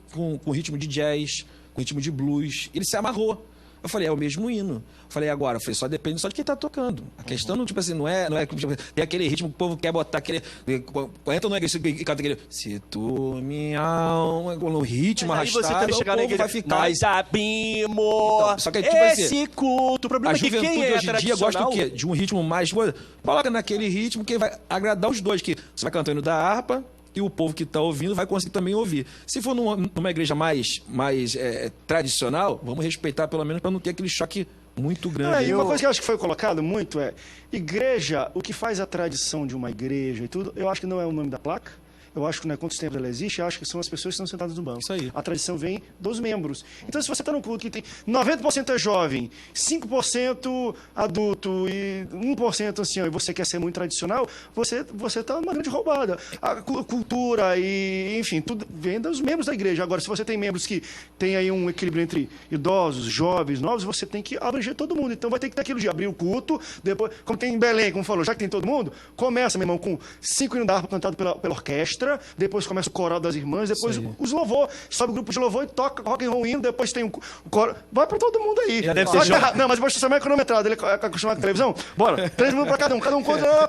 ritmo de jazz, com ritmo de blues. Ele se amarrou. Eu falei, é o mesmo hino. Eu falei, agora, só depende só de quem tá tocando. A questão não, tipo assim, não é tipo, tem aquele ritmo que o povo quer botar aquele. Entra no igreja e canta aquele. Se tu minha alma, no ritmo arrastado, o povo vai ficar. Nós abrimos então, só que, tipo assim, esse culto. O problema é que quem é hoje em dia gosta do quê? De um ritmo mais. Coloca naquele ritmo que vai agradar os dois, que você vai cantando da harpa. E o povo que está ouvindo vai conseguir também ouvir. Se for numa igreja mais tradicional, vamos respeitar pelo menos para não ter aquele choque muito grande. E uma coisa que eu acho que foi colocado muito igreja, o que faz a tradição de uma igreja e tudo, eu acho que não é o nome da placa. Eu acho que não é quantos tempos ela existe, eu acho que são as pessoas que estão sentadas no banco. Isso aí. A tradição vem dos membros. Então, se você está num culto que tem 90% é jovem, 5% adulto e 1% ancião, e você quer ser muito tradicional, você está numa grande roubada. A cultura e, enfim, tudo vem dos membros da igreja. Agora, se você tem membros que tem aí um equilíbrio entre idosos, jovens, novos, você tem que abranger todo mundo. Então, vai ter que ter aquilo de abrir o culto, depois, como tem em Belém, como falou, já que tem todo mundo, começa, meu irmão, com 5 hinos da harpa cantado pela orquestra. Depois começa o coral das irmãs, depois os louvor, sobe o grupo de louvor e toca rock and roll hino, depois tem o coro. Vai pra todo mundo aí. Já deve ser não, mas depois você é cronometrado, ele é acostumado com a televisão. Bora, 3 minutos pra cada um conta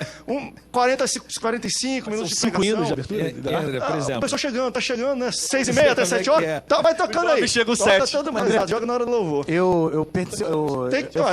45 minutos de 5 hinos de abertura. Por exemplo. A pessoa tá chegando, né? 6h30 até 7 horas. Tá, vai tocando aí. Chega o 7. Joga na hora do louvor.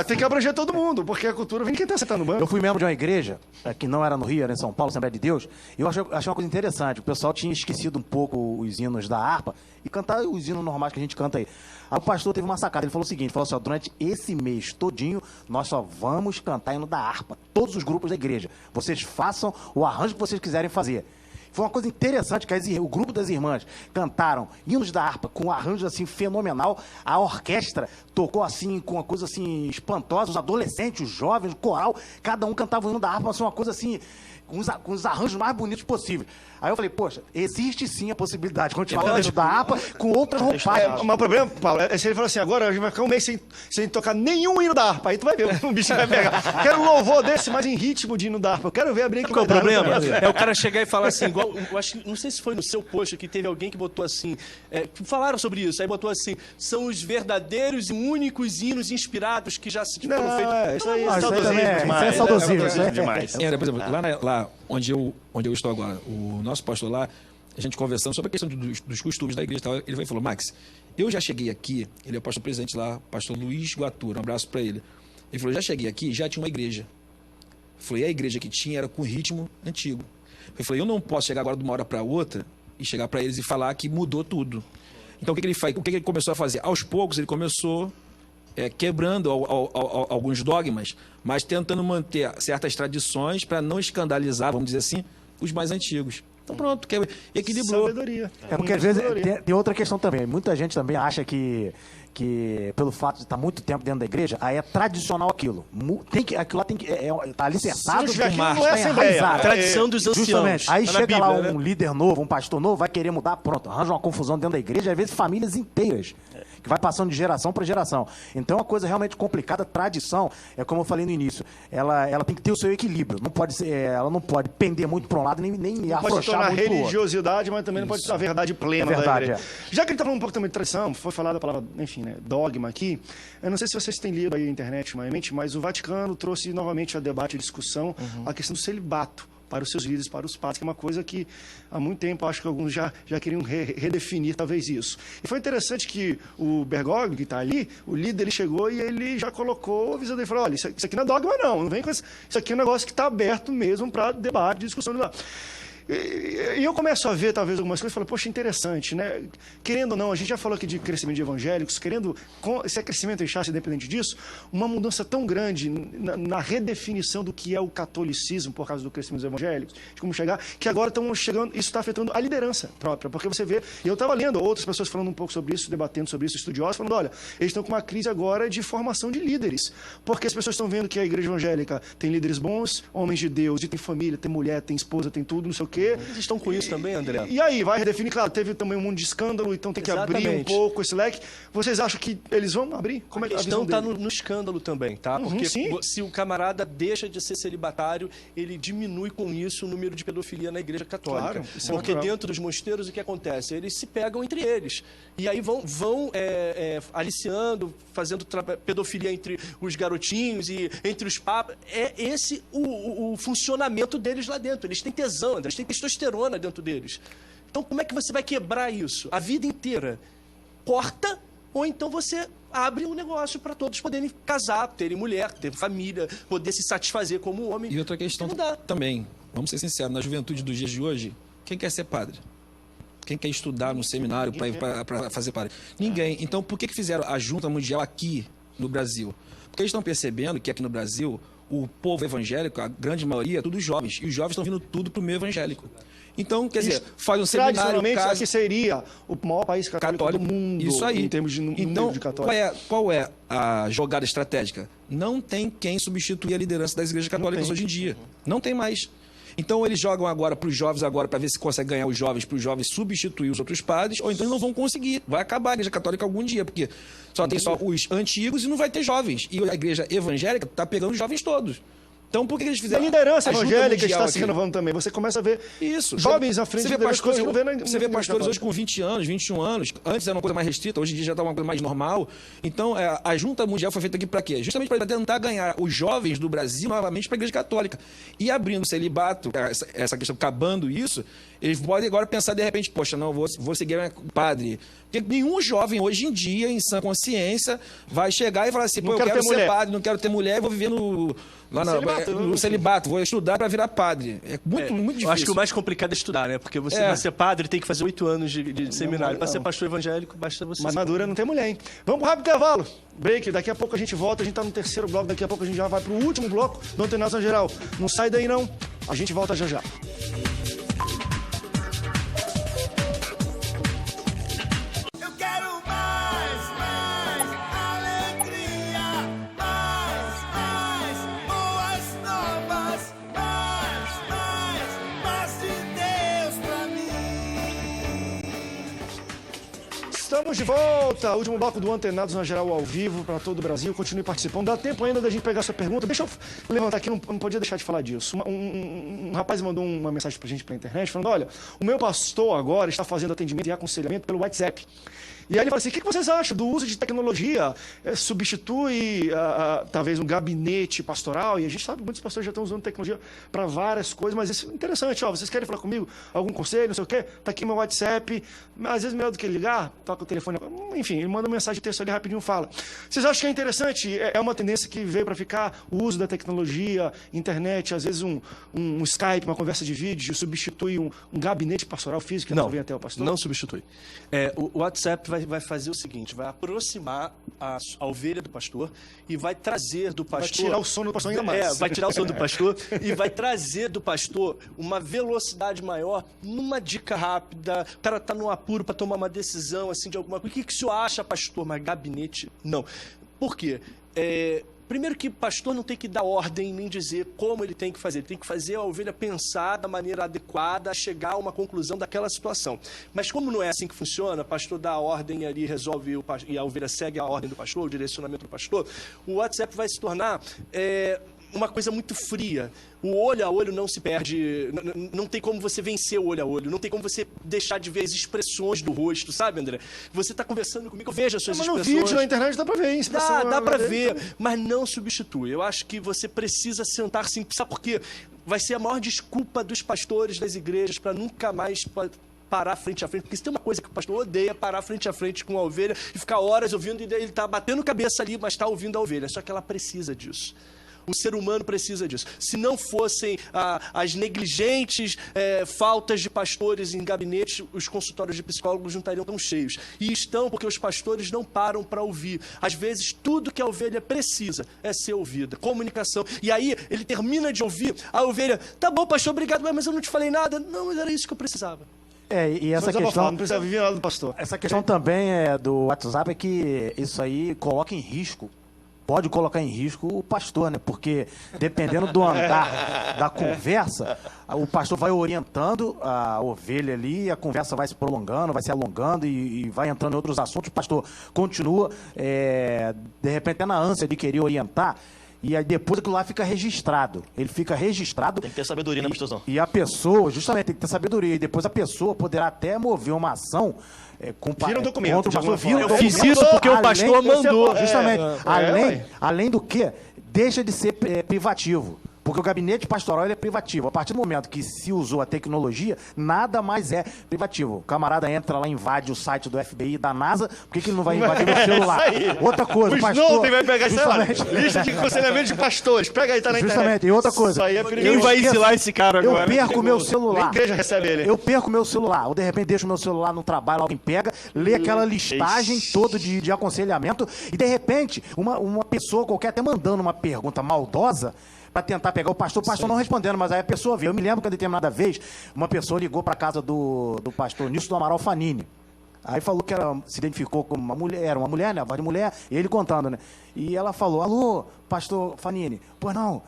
Tem que abranger todo mundo, porque a cultura vem quem tá sentado no banco. Eu fui membro de uma igreja, que não era no Rio, era em São Paulo, Assembleia de Deus, e eu achei uma coisa interessante. O pessoal tinha esquecido um pouco os hinos da harpa e cantar os hinos normais que a gente canta aí. Aí o pastor teve uma sacada, ele falou o seguinte, falou assim, durante esse mês todinho, nós só vamos cantar hino da harpa, todos os grupos da igreja. Vocês façam o arranjo que vocês quiserem fazer. Foi uma coisa interessante que o grupo das irmãs cantaram hinos da harpa com um arranjo assim fenomenal. A orquestra tocou assim com uma coisa assim espantosa. Os adolescentes, os jovens, o coral, cada um cantava o hino da harpa, assim, uma coisa assim com os arranjos mais bonitos possíveis. Aí eu falei, poxa, existe sim a possibilidade de continuar dentro da harpa com outras roupagens. Mas o problema, Paulo, é se ele falou assim, agora a gente vai ficar um mês sem tocar nenhum hino da harpa. Aí tu vai ver, o bicho vai pegar. Quero um louvor desse, mas em ritmo de hino da harpa. Eu quero ver a briga que Qual é o vai dar. problema? É o cara chegar e falar assim, igual, eu acho, não sei se foi no seu post que teve alguém que botou assim, falaram sobre isso, aí botou assim, são os verdadeiros e únicos hinos inspirados que já se foram feitos. Isso aí Ah, isso aí também é demais. saudosismo. Isso é demais. Por exemplo, lá onde eu estou agora, o nosso pastor lá, a gente conversando sobre a questão dos costumes da igreja e tal, ele veio e falou, Max, eu já cheguei aqui, ele é o pastor presidente lá, pastor Luiz Guatura, um abraço para ele. Ele falou, já cheguei aqui, já tinha uma igreja. Eu falei, a igreja que tinha era com ritmo antigo. Eu falei, eu não posso chegar agora de uma hora para outra e chegar para eles e falar que mudou tudo. Então o que ele faz? O que ele começou a fazer? Aos poucos ele começou quebrando alguns dogmas, mas tentando manter certas tradições para não escandalizar, vamos dizer assim, os mais antigos. Então pronto, equilibrou. Sabedoria. Porque às vezes tem outra questão também. Muita gente também acha que pelo fato de estar muito tempo dentro da igreja, aí é tradicional aquilo. Aquilo lá tem que tá alicerçado, Se não tiver aquilo, não é tá assembleia. enraizado. Tradição dos anciãos. Justamente. Aí Tá na chega lá Bíblia, um né? líder novo, um pastor novo, vai querer mudar, pronto, arranja uma confusão dentro da igreja, às vezes famílias inteiras, que vai passando de geração para geração. Então é uma coisa realmente complicada. Tradição, é como eu falei no início, ela tem que ter o seu equilíbrio. Não pode ser, ela não pode pender muito para um lado, nem Pode se afrouxar tornar muito pro outro. religiosidade, mas também não pode ser a verdade plena É verdade, da igreja. Já que ele está falando um pouco também de tradição, foi falada a palavra, enfim, né, dogma aqui. Eu não sei se vocês têm lido aí na internet ultimamente, mas o Vaticano trouxe novamente a debate e discussão a questão do celibato para os seus líderes, para os padres, que é uma coisa que há muito tempo acho que alguns já queriam redefinir talvez isso. E foi interessante que o Bergoglio, que está ali, o líder, ele chegou e ele já colocou a visão dele, falou, olha, isso aqui não é dogma não vem com isso aqui é um negócio que está aberto mesmo para debate, discussão. E eu começo a ver, talvez, algumas coisas e falo, poxa, interessante, né? Querendo ou não, a gente já falou aqui de crescimento de evangélicos, se é crescimento em chasse, independente disso, uma mudança tão grande na redefinição do que é o catolicismo por causa do crescimento dos evangélicos, de como chegar, que agora estão chegando, isso está afetando a liderança própria, porque você vê, e eu estava lendo outras pessoas falando um pouco sobre isso, debatendo sobre isso, estudiosos, falando, olha, eles estão com uma crise agora de formação de líderes, porque as pessoas estão vendo que a igreja evangélica tem líderes bons, homens de Deus, e tem família, tem mulher, tem esposa, tem tudo, não sei o quê. Eles estão com isso também, André? E aí, vai redefinir, claro, teve também um mundo de escândalo, então tem que abrir um Exatamente. pouco esse leque. Vocês acham que eles vão abrir? Como é que A a questão visão está dele? no escândalo também, tá? Porque sim. se o camarada deixa de ser celibatário, ele diminui com isso o número de pedofilia na Igreja Católica. Claro, isso é Porque natural. dentro dos mosteiros, o que acontece? Eles se pegam entre eles. E aí vão aliciando, fazendo pedofilia entre os garotinhos e entre os papas. É esse o funcionamento deles lá dentro. Eles têm tesão, eles têm testosterona dentro deles. Então, como é que você vai quebrar isso? A vida inteira. Corta, ou então você abre um negócio para todos poderem casar, terem mulher, ter família, poder se satisfazer como homem. E outra questão Não dá. também, vamos ser sinceros, na juventude dos dias de hoje, quem quer ser padre? Quem quer estudar no seminário para fazer padre? Ninguém. Então, por que fizeram a Junta Mundial aqui no Brasil? Porque eles estão percebendo que aqui no Brasil, o povo evangélico, a grande maioria, é tudo jovens. E os jovens estão vindo tudo para o meio evangélico. Então, quer dizer, faz um seminário... Tradicionalmente, casa... aqui seria o maior país católico do mundo, Isso aí. em termos de número então, de católicos. qual é a jogada estratégica? Não tem quem substituir a liderança das igrejas católicas hoje em dia. Não tem mais. Então eles jogam agora para os jovens agora para ver se consegue ganhar os jovens, para os jovens substituir os outros padres, ou então eles não vão conseguir. Vai acabar a igreja católica algum dia, porque só tem só os antigos e não vai ter jovens. E a igreja evangélica está pegando os jovens todos. Então, por que eles A fizeram? liderança Junta evangélica Mundial está se aqui? renovando também. Você começa a ver Isso. jovens à frente você vê de pastores, coisas que não vê você vê na pastores hoje católica. com 20 anos, 21 anos. Antes era uma coisa mais restrita, hoje em dia já está uma coisa mais normal. Então, a Junta Mundial foi feita aqui para quê? Justamente para tentar ganhar os jovens do Brasil novamente para a Igreja Católica. E abrindo o celibato, essa questão, acabando isso, eles podem agora pensar de repente, poxa, não, vou seguir meu padre. Porque nenhum jovem hoje em dia, em sã consciência, vai chegar e falar assim, pô, eu quero ser padre, não quero ter mulher, vou viver no celibato, vou estudar para virar padre. É muito difícil. Eu acho que o mais complicado é estudar, né? Porque você vai ser padre, tem que fazer 8 anos de seminário. Para ser pastor evangélico, basta você... Mas madura não tem mulher, hein? Vamos pro rápido intervalo. Break, daqui a pouco a gente volta, a gente tá no terceiro bloco, daqui a pouco a gente já vai pro último bloco do Antenação Geral. Não sai daí não, a gente volta já já. Eu quero mais alegria, mais boas novas, mais Estamos de volta. Último bloco do Antenados na Geral ao vivo para todo o Brasil. Continue participando. Dá tempo ainda da gente pegar sua pergunta. Deixa eu levantar aqui, não podia deixar de falar disso. Um rapaz mandou uma mensagem pra gente pela internet falando: olha, o meu pastor agora está fazendo atendimento e aconselhamento pelo WhatsApp. E aí ele fala assim: o que vocês acham do uso de tecnologia? Substitui talvez um gabinete pastoral? E a gente sabe que muitos pastores já estão usando tecnologia para várias coisas, mas isso é interessante. Ó, vocês querem falar comigo? Algum conselho, não sei o quê? Tá aqui meu WhatsApp. Às vezes melhor do que ligar, toca o telefone. Enfim, ele manda uma mensagem de texto ali rapidinho, fala. Vocês acham que é interessante? É uma tendência que veio para ficar o uso da tecnologia, internet, às vezes um Skype, uma conversa de vídeo, substitui um gabinete pastoral físico que não vem até o pastor? Não substitui. O WhatsApp vai fazer o seguinte: vai aproximar a ovelha do pastor e vai trazer do pastor... Vai tirar o sono do pastor ainda mais. Vai tirar o sono do pastor e vai trazer do pastor uma velocidade maior numa dica rápida. O cara tá num apuro para tomar uma decisão assim de alguma coisa. O que o senhor acha, pastor? Mas gabinete? Não. Por quê? Primeiro que pastor não tem que dar ordem nem dizer como ele tem que fazer. Ele tem que fazer a ovelha pensar da maneira adequada, a chegar a uma conclusão daquela situação. Mas como não é assim que funciona, pastor dá a ordem ali, resolve, e a ovelha segue a ordem do pastor, o direcionamento do pastor, o WhatsApp vai se tornar uma coisa muito fria. O olho a olho não se perde, não tem como você vencer o olho a olho, não tem como você deixar de ver as expressões do rosto, sabe, André? Você está conversando comigo, eu vejo as suas expressões. Mas no vídeo, na internet, dá para ver isso. Dá para ver, mas não substitui. Eu acho que você precisa sentar sim, sabe por quê? Vai ser a maior desculpa dos pastores das igrejas para nunca mais parar frente a frente, porque se tem uma coisa que o pastor odeia, parar frente a frente com a ovelha e ficar horas ouvindo, e daí ele está batendo cabeça ali, mas está ouvindo a ovelha, só que ela precisa disso. O ser humano precisa disso. Se não fossem as negligentes faltas de pastores em gabinetes, os consultórios de psicólogos não estariam tão cheios. E estão porque os pastores não param para ouvir. Às vezes, tudo que a ovelha precisa é ser ouvida. Comunicação. E aí, ele termina de ouvir, a ovelha: tá bom, pastor, obrigado, mas eu não te falei nada. Não, mas era isso que eu precisava. E essa questão... Não precisa viver nada do pastor. Essa questão também do WhatsApp é que isso aí coloca em risco. Pode colocar em risco o pastor, né? Porque dependendo do andar da conversa, o pastor vai orientando a ovelha ali, a conversa vai se prolongando, vai se alongando e vai entrando em outros assuntos. O pastor continua, de repente, até na ânsia de querer orientar, e aí depois aquilo lá fica registrado. Ele fica registrado. Tem que ter sabedoria, né, pastorzão? E a pessoa, justamente, tem que ter sabedoria. E depois a pessoa poderá até mover uma ação vira um documento. Contra o pastor, vira um Eu documento. fiz isso porque o pastor mandou. Justamente. Além do que, deixa de ser privativo. Porque o gabinete pastoral ele é privativo. A partir do momento que se usou a tecnologia, nada mais é privativo. O camarada entra lá, invade o site do FBI, da NASA, por que ele não vai invadir o celular? Outra coisa, o pastor... vai pegar lista de aconselhamento de pastores. Pega aí, tá na internet. Justamente, e outra coisa. Isso aí é perigoso. Quem vai ensinar esse cara agora? Eu perco meu celular. A igreja recebe ele. Eu perco meu celular. Ou de repente deixo meu celular no trabalho, alguém pega, lê aquela listagem toda de aconselhamento, e de repente, uma pessoa qualquer até mandando uma pergunta maldosa, para tentar pegar o pastor não respondendo, mas aí a pessoa veio. Eu me lembro que, a determinada vez, uma pessoa ligou para a casa do pastor Nilson do Amaral Fanini. Aí falou que se identificou como uma mulher, né? A voz de mulher, e ele contando, né? E ela falou: alô, pastor Fanini, pois não,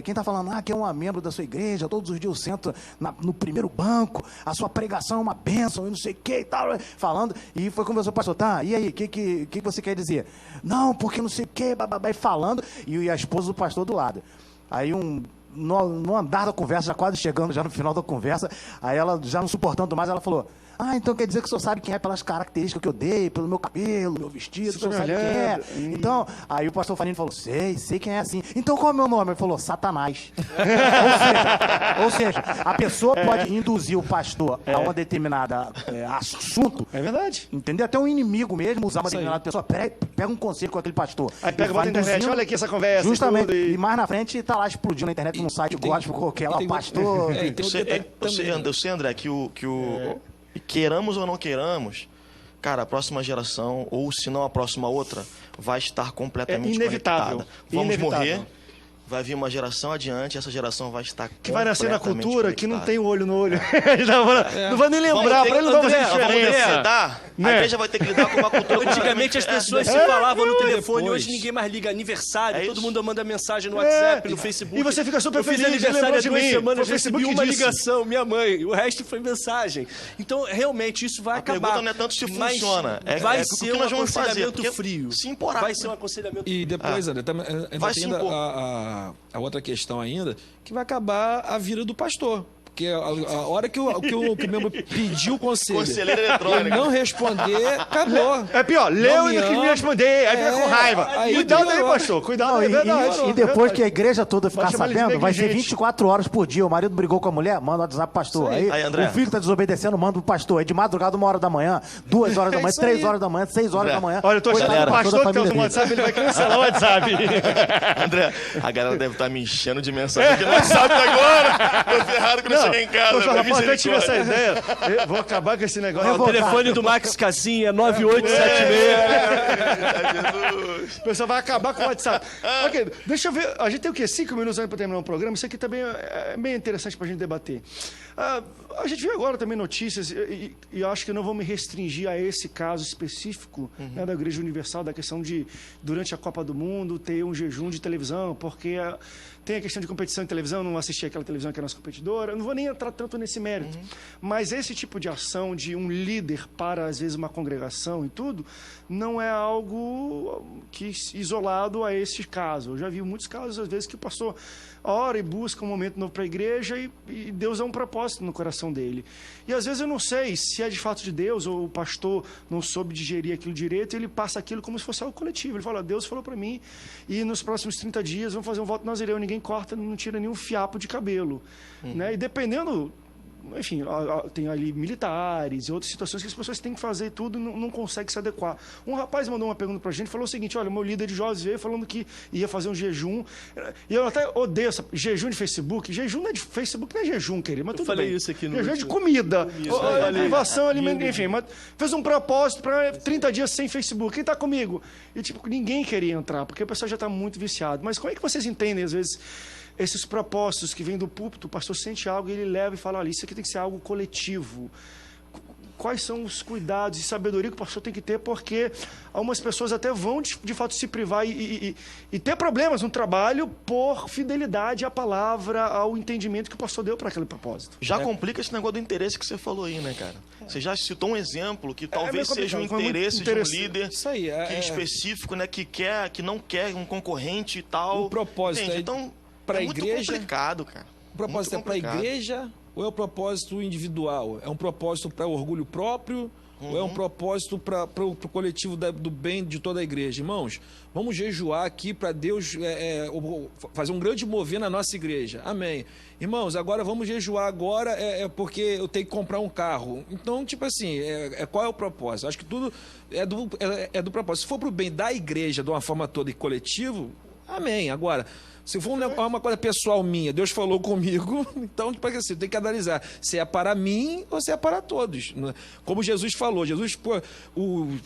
quem está falando? Que é uma membro da sua igreja, todos os dias eu sento no primeiro banco, a sua pregação é uma bênção, e não sei o que e tal, falando, e foi conversar com o pastor: tá, e aí, o que você quer dizer? Não, porque não sei o que, bababá, falando, e a esposa do pastor do lado. Aí no andar da conversa, já quase chegando, já no final da conversa, aí ela, já não suportando mais, ela falou: então quer dizer que o senhor sabe quem é pelas características que eu dei, pelo meu cabelo, meu vestido, o senhor sabe quem é. Então, aí o pastor Fanini falou: sei quem é assim. Então qual é o meu nome? Ele falou: Satanás. ou seja, a pessoa pode induzir o pastor a uma determinada assunto. É verdade. Entendeu? Até um inimigo mesmo usar uma determinada pessoa, pega um conselho com aquele pastor. Aí pega, bota na internet, olha aqui essa conversa. Justamente. E mais na frente tá lá explodindo na internet num site gospel qualquer lá, o pastor. Eu sei, André, que queiramos ou não queiramos, cara, a próxima geração, ou se não a próxima outra, vai estar completamente inevitável. conectada. Vamos morrer vai vir uma geração adiante, essa geração vai estar Que vai nascer na completamente cultura, que não conectada. tem o olho no olho. Não vai nem lembrar, pra ele não vai fazer diferença. Lidar, Né? A igreja vai ter que lidar com uma cultura. Antigamente as pessoas se falavam no telefone, hoje ninguém mais liga aniversário, todo mundo manda mensagem no WhatsApp, no Facebook. E você fica super eu fiz feliz, aniversário há lembrou de 2 mim. semanas, Foi o recebi Facebook uma que disse. ligação, minha mãe, o resto foi mensagem. Então, realmente, isso vai A acabar. pergunta não é tanto se Mas funciona, vai o ser que um nós vamos fazer, aconselhamento porque frio. se importar. Vai ser um aconselhamento E depois, André, ainda Vai tem se ainda impor. a outra questão ainda, que vai acabar a vida do pastor. Porque a hora que o membro pediu o conselho, Conselheiro ele eletrônico. não responder, acabou. É pior, leu Não e não me quis me ama. responder, aí fica com raiva. Aí Cuidado aí, piorou. pastor, cuidado Não, aí, é verdade. e depois que a igreja toda ficar Vai chamar ele de sabendo, vai ser negligente. 24 horas por dia. O marido brigou com a mulher, manda o WhatsApp pro pastor. Aí, Aí, André. o filho tá desobedecendo, manda pro pastor. Aí de madrugada, 1h da manhã, 2 horas da manhã, isso 3 aí. horas da manhã, 6 horas André, da manhã. Olha, eu tô achando que Coitado o do pastor que tá da usando o família WhatsApp, ele vai cancelar o WhatsApp. André, a galera deve estar me enchendo de mensagem aqui no WhatsApp agora. Tô ferrado que não cheguei em casa. Poxa, rapaz, até tive essa misericórdia. ideia. Eu vou acabar com esse negócio. O telefone do Max Casinha é 9876. O pessoal vai acabar com o WhatsApp. Ok, deixa eu ver. A gente tem o quê? 5 minutos ainda para terminar o programa. Isso aqui também é bem interessante para a gente debater. A gente viu agora também notícias, e eu acho que eu não vou me restringir a esse caso específico, né, da Igreja Universal, da questão de, durante a Copa do Mundo, ter um jejum de televisão, porque tem a questão de competição de televisão, não assistir aquela televisão que é a nossa competidora. Eu não vou nem entrar tanto nesse mérito. Mas esse tipo de ação de um líder para, às vezes, uma congregação e tudo, não é algo que isolado a esse caso. Eu já vi muitos casos, às vezes, que o pastor ora e busca um momento novo para a igreja e Deus dá um propósito no coração dele. E às vezes eu não sei se é de fato de Deus ou o pastor não soube digerir aquilo direito, ele passa aquilo como se fosse algo coletivo. Ele fala, Deus falou para mim e nos próximos 30 dias vamos fazer um voto nazireu, ninguém corta, não tira nenhum fiapo de cabelo. Né? E dependendo... Enfim, tem ali militares e outras situações que as pessoas têm que fazer tudo e não conseguem se adequar. Um rapaz mandou uma pergunta pra gente, falou o seguinte, olha, o meu líder de jovens veio falando que ia fazer um jejum, e eu até odeio essa jejum de Facebook. Jejum não é de Facebook, não é jejum, querido, mas tudo falei bem. isso aqui no Jejum é de último. comida, privação, alimento, enfim. Mas fez um propósito para 30 dias sem Facebook. Quem tá comigo? E tipo, ninguém queria entrar, porque o pessoal já tá muito viciado. Mas como é que vocês entendem, às vezes, esses propósitos que vêm do púlpito, o pastor sente algo e ele leva e fala, olha, isso aqui tem que ser algo coletivo. Quais são os cuidados e sabedoria que o pastor tem que ter, porque algumas pessoas até vão, de fato, se privar e ter problemas no trabalho por fidelidade à palavra, ao entendimento que o pastor deu para aquele propósito. Já complica esse negócio do interesse que você falou aí, né, cara? Você já citou um exemplo que talvez meio seja um complicado, foi muito interesse de um interessante. líder Isso aí, específico, né, que não quer um concorrente e tal. O propósito Entende? é Então, pra é muito igreja- complicado, cara. O propósito é Muito para a complicado. igreja ou é o propósito individual? É um propósito para orgulho próprio ou é um propósito para o coletivo do bem de toda a igreja? Irmãos, vamos jejuar aqui para Deus fazer um grande mover na nossa igreja. Amém. Irmãos, agora vamos jejuar agora porque eu tenho que comprar um carro. Então, tipo assim, qual é o propósito? Acho que tudo é do propósito. Se for para o bem da igreja de uma forma toda e coletivo, amém. Agora, se for uma coisa pessoal minha, Deus falou comigo, então, tipo assim, tem que analisar se é para mim ou se é para todos. Como Jesus falou,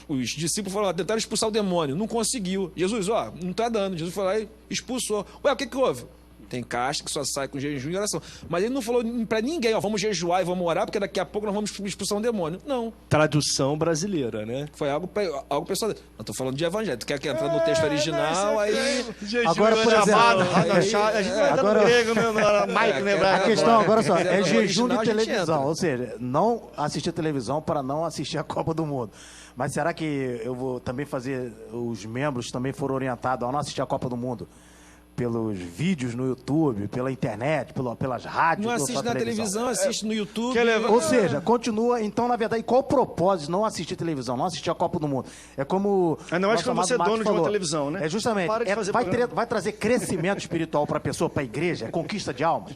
os discípulos falaram, tentaram expulsar o demônio, não conseguiu. Jesus, não está dando. Jesus foi lá e expulsou. Ué, o que houve? Tem caixa que só sai com jejum e oração. Mas ele não falou para ninguém, vamos jejuar e vamos orar, porque daqui a pouco nós vamos expulsar um demônio. Não. Tradução brasileira, né? Foi algo pessoal. Eu tô falando de evangelho. Tu quer que entrar no texto original, aí... Agora, por exemplo, A gente vai dar no grego, no Mike, lembrar. a questão agora só, é no jejum original de a gente televisão, entra. ou seja, não assistir televisão para não assistir a Copa do Mundo. Mas será que eu vou também fazer, os membros também foram orientados a não assistir a Copa do Mundo? Pelos vídeos no YouTube, pela internet, pelas rádios, Não pela assiste na televisão, assiste no YouTube. Ou seja, continua, então, na verdade, qual o propósito de não assistir televisão, não assistir a Copa do Mundo? É como... Não acho que nosso você é amado Max dono de uma falou. televisão, né? É justamente, Para de fazer programa. vai trazer crescimento espiritual para a pessoa, para a igreja, é conquista de almas?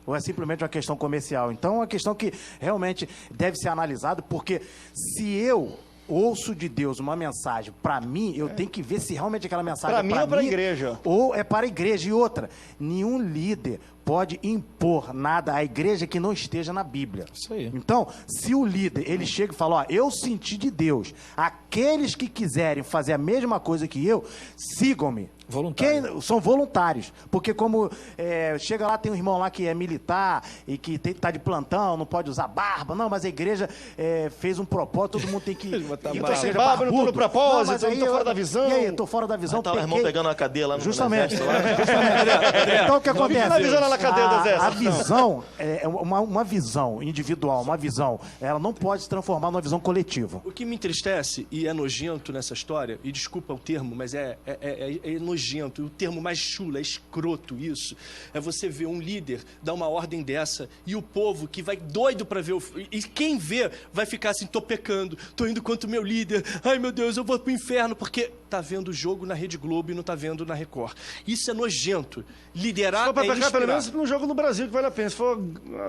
Ou é simplesmente uma questão comercial? Então, é uma questão que realmente deve ser analisada, porque se eu ouço de Deus uma mensagem para mim, eu tenho que ver se realmente aquela mensagem Pra é mim para ou pra igreja? ou é para a igreja. E outra, nenhum líder pode impor nada à igreja que não esteja na Bíblia. Isso aí. Então, se o líder, ele chega e fala, ó, eu senti de Deus, aqueles que quiserem fazer a mesma coisa que eu, sigam-me. Voluntário. São voluntários. Porque como chega lá, tem um irmão lá que é militar e que tá de plantão, não pode usar barba. Não, mas a igreja fez um propósito, todo mundo tem que... Botar ir barba. pra seja Barba, não tô no barbudo. propósito, mas não aí tô fora da visão. E aí, tô fora da visão. Tá o irmão pegando uma cadeia lá no Justamente. exército lá. Então o que acontece? na visão lá na cadeia do exército. A visão, uma visão individual, uma visão, ela não pode se transformar numa visão coletiva. O que me entristece e é nojento nessa história, e desculpa o termo, mas é nojento, o termo mais chulo, é escroto isso, é você ver um líder dar uma ordem dessa e o povo que vai doido pra ver, e quem vê vai ficar assim, tô pecando, tô indo contra o meu líder, ai meu Deus, eu vou pro inferno, porque tá vendo o jogo na Rede Globo e não tá vendo na Record. Isso é nojento. Liderar Se for pra é pecar, inspirar. pelo menos no jogo no Brasil, que vale a pena. Se for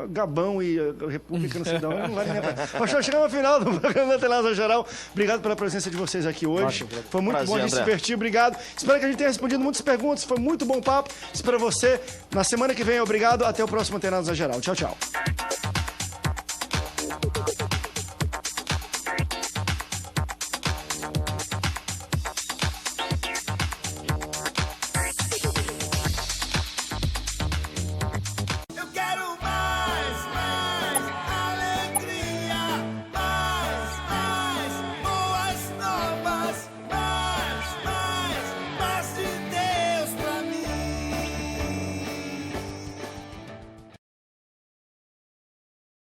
Gabão e República, não sei de onde, não vale nem a pena. Pastor, chegamos ao final do programa Antenados Geral. Obrigado pela presença de vocês aqui hoje. Foi muito Prazer, bom a gente se André. divertir. Obrigado. Espero que a gente tenha respondido muitas perguntas. Foi muito bom papo. Espero você na semana que vem. Obrigado. Até o próximo Antenados Geral. Tchau, tchau.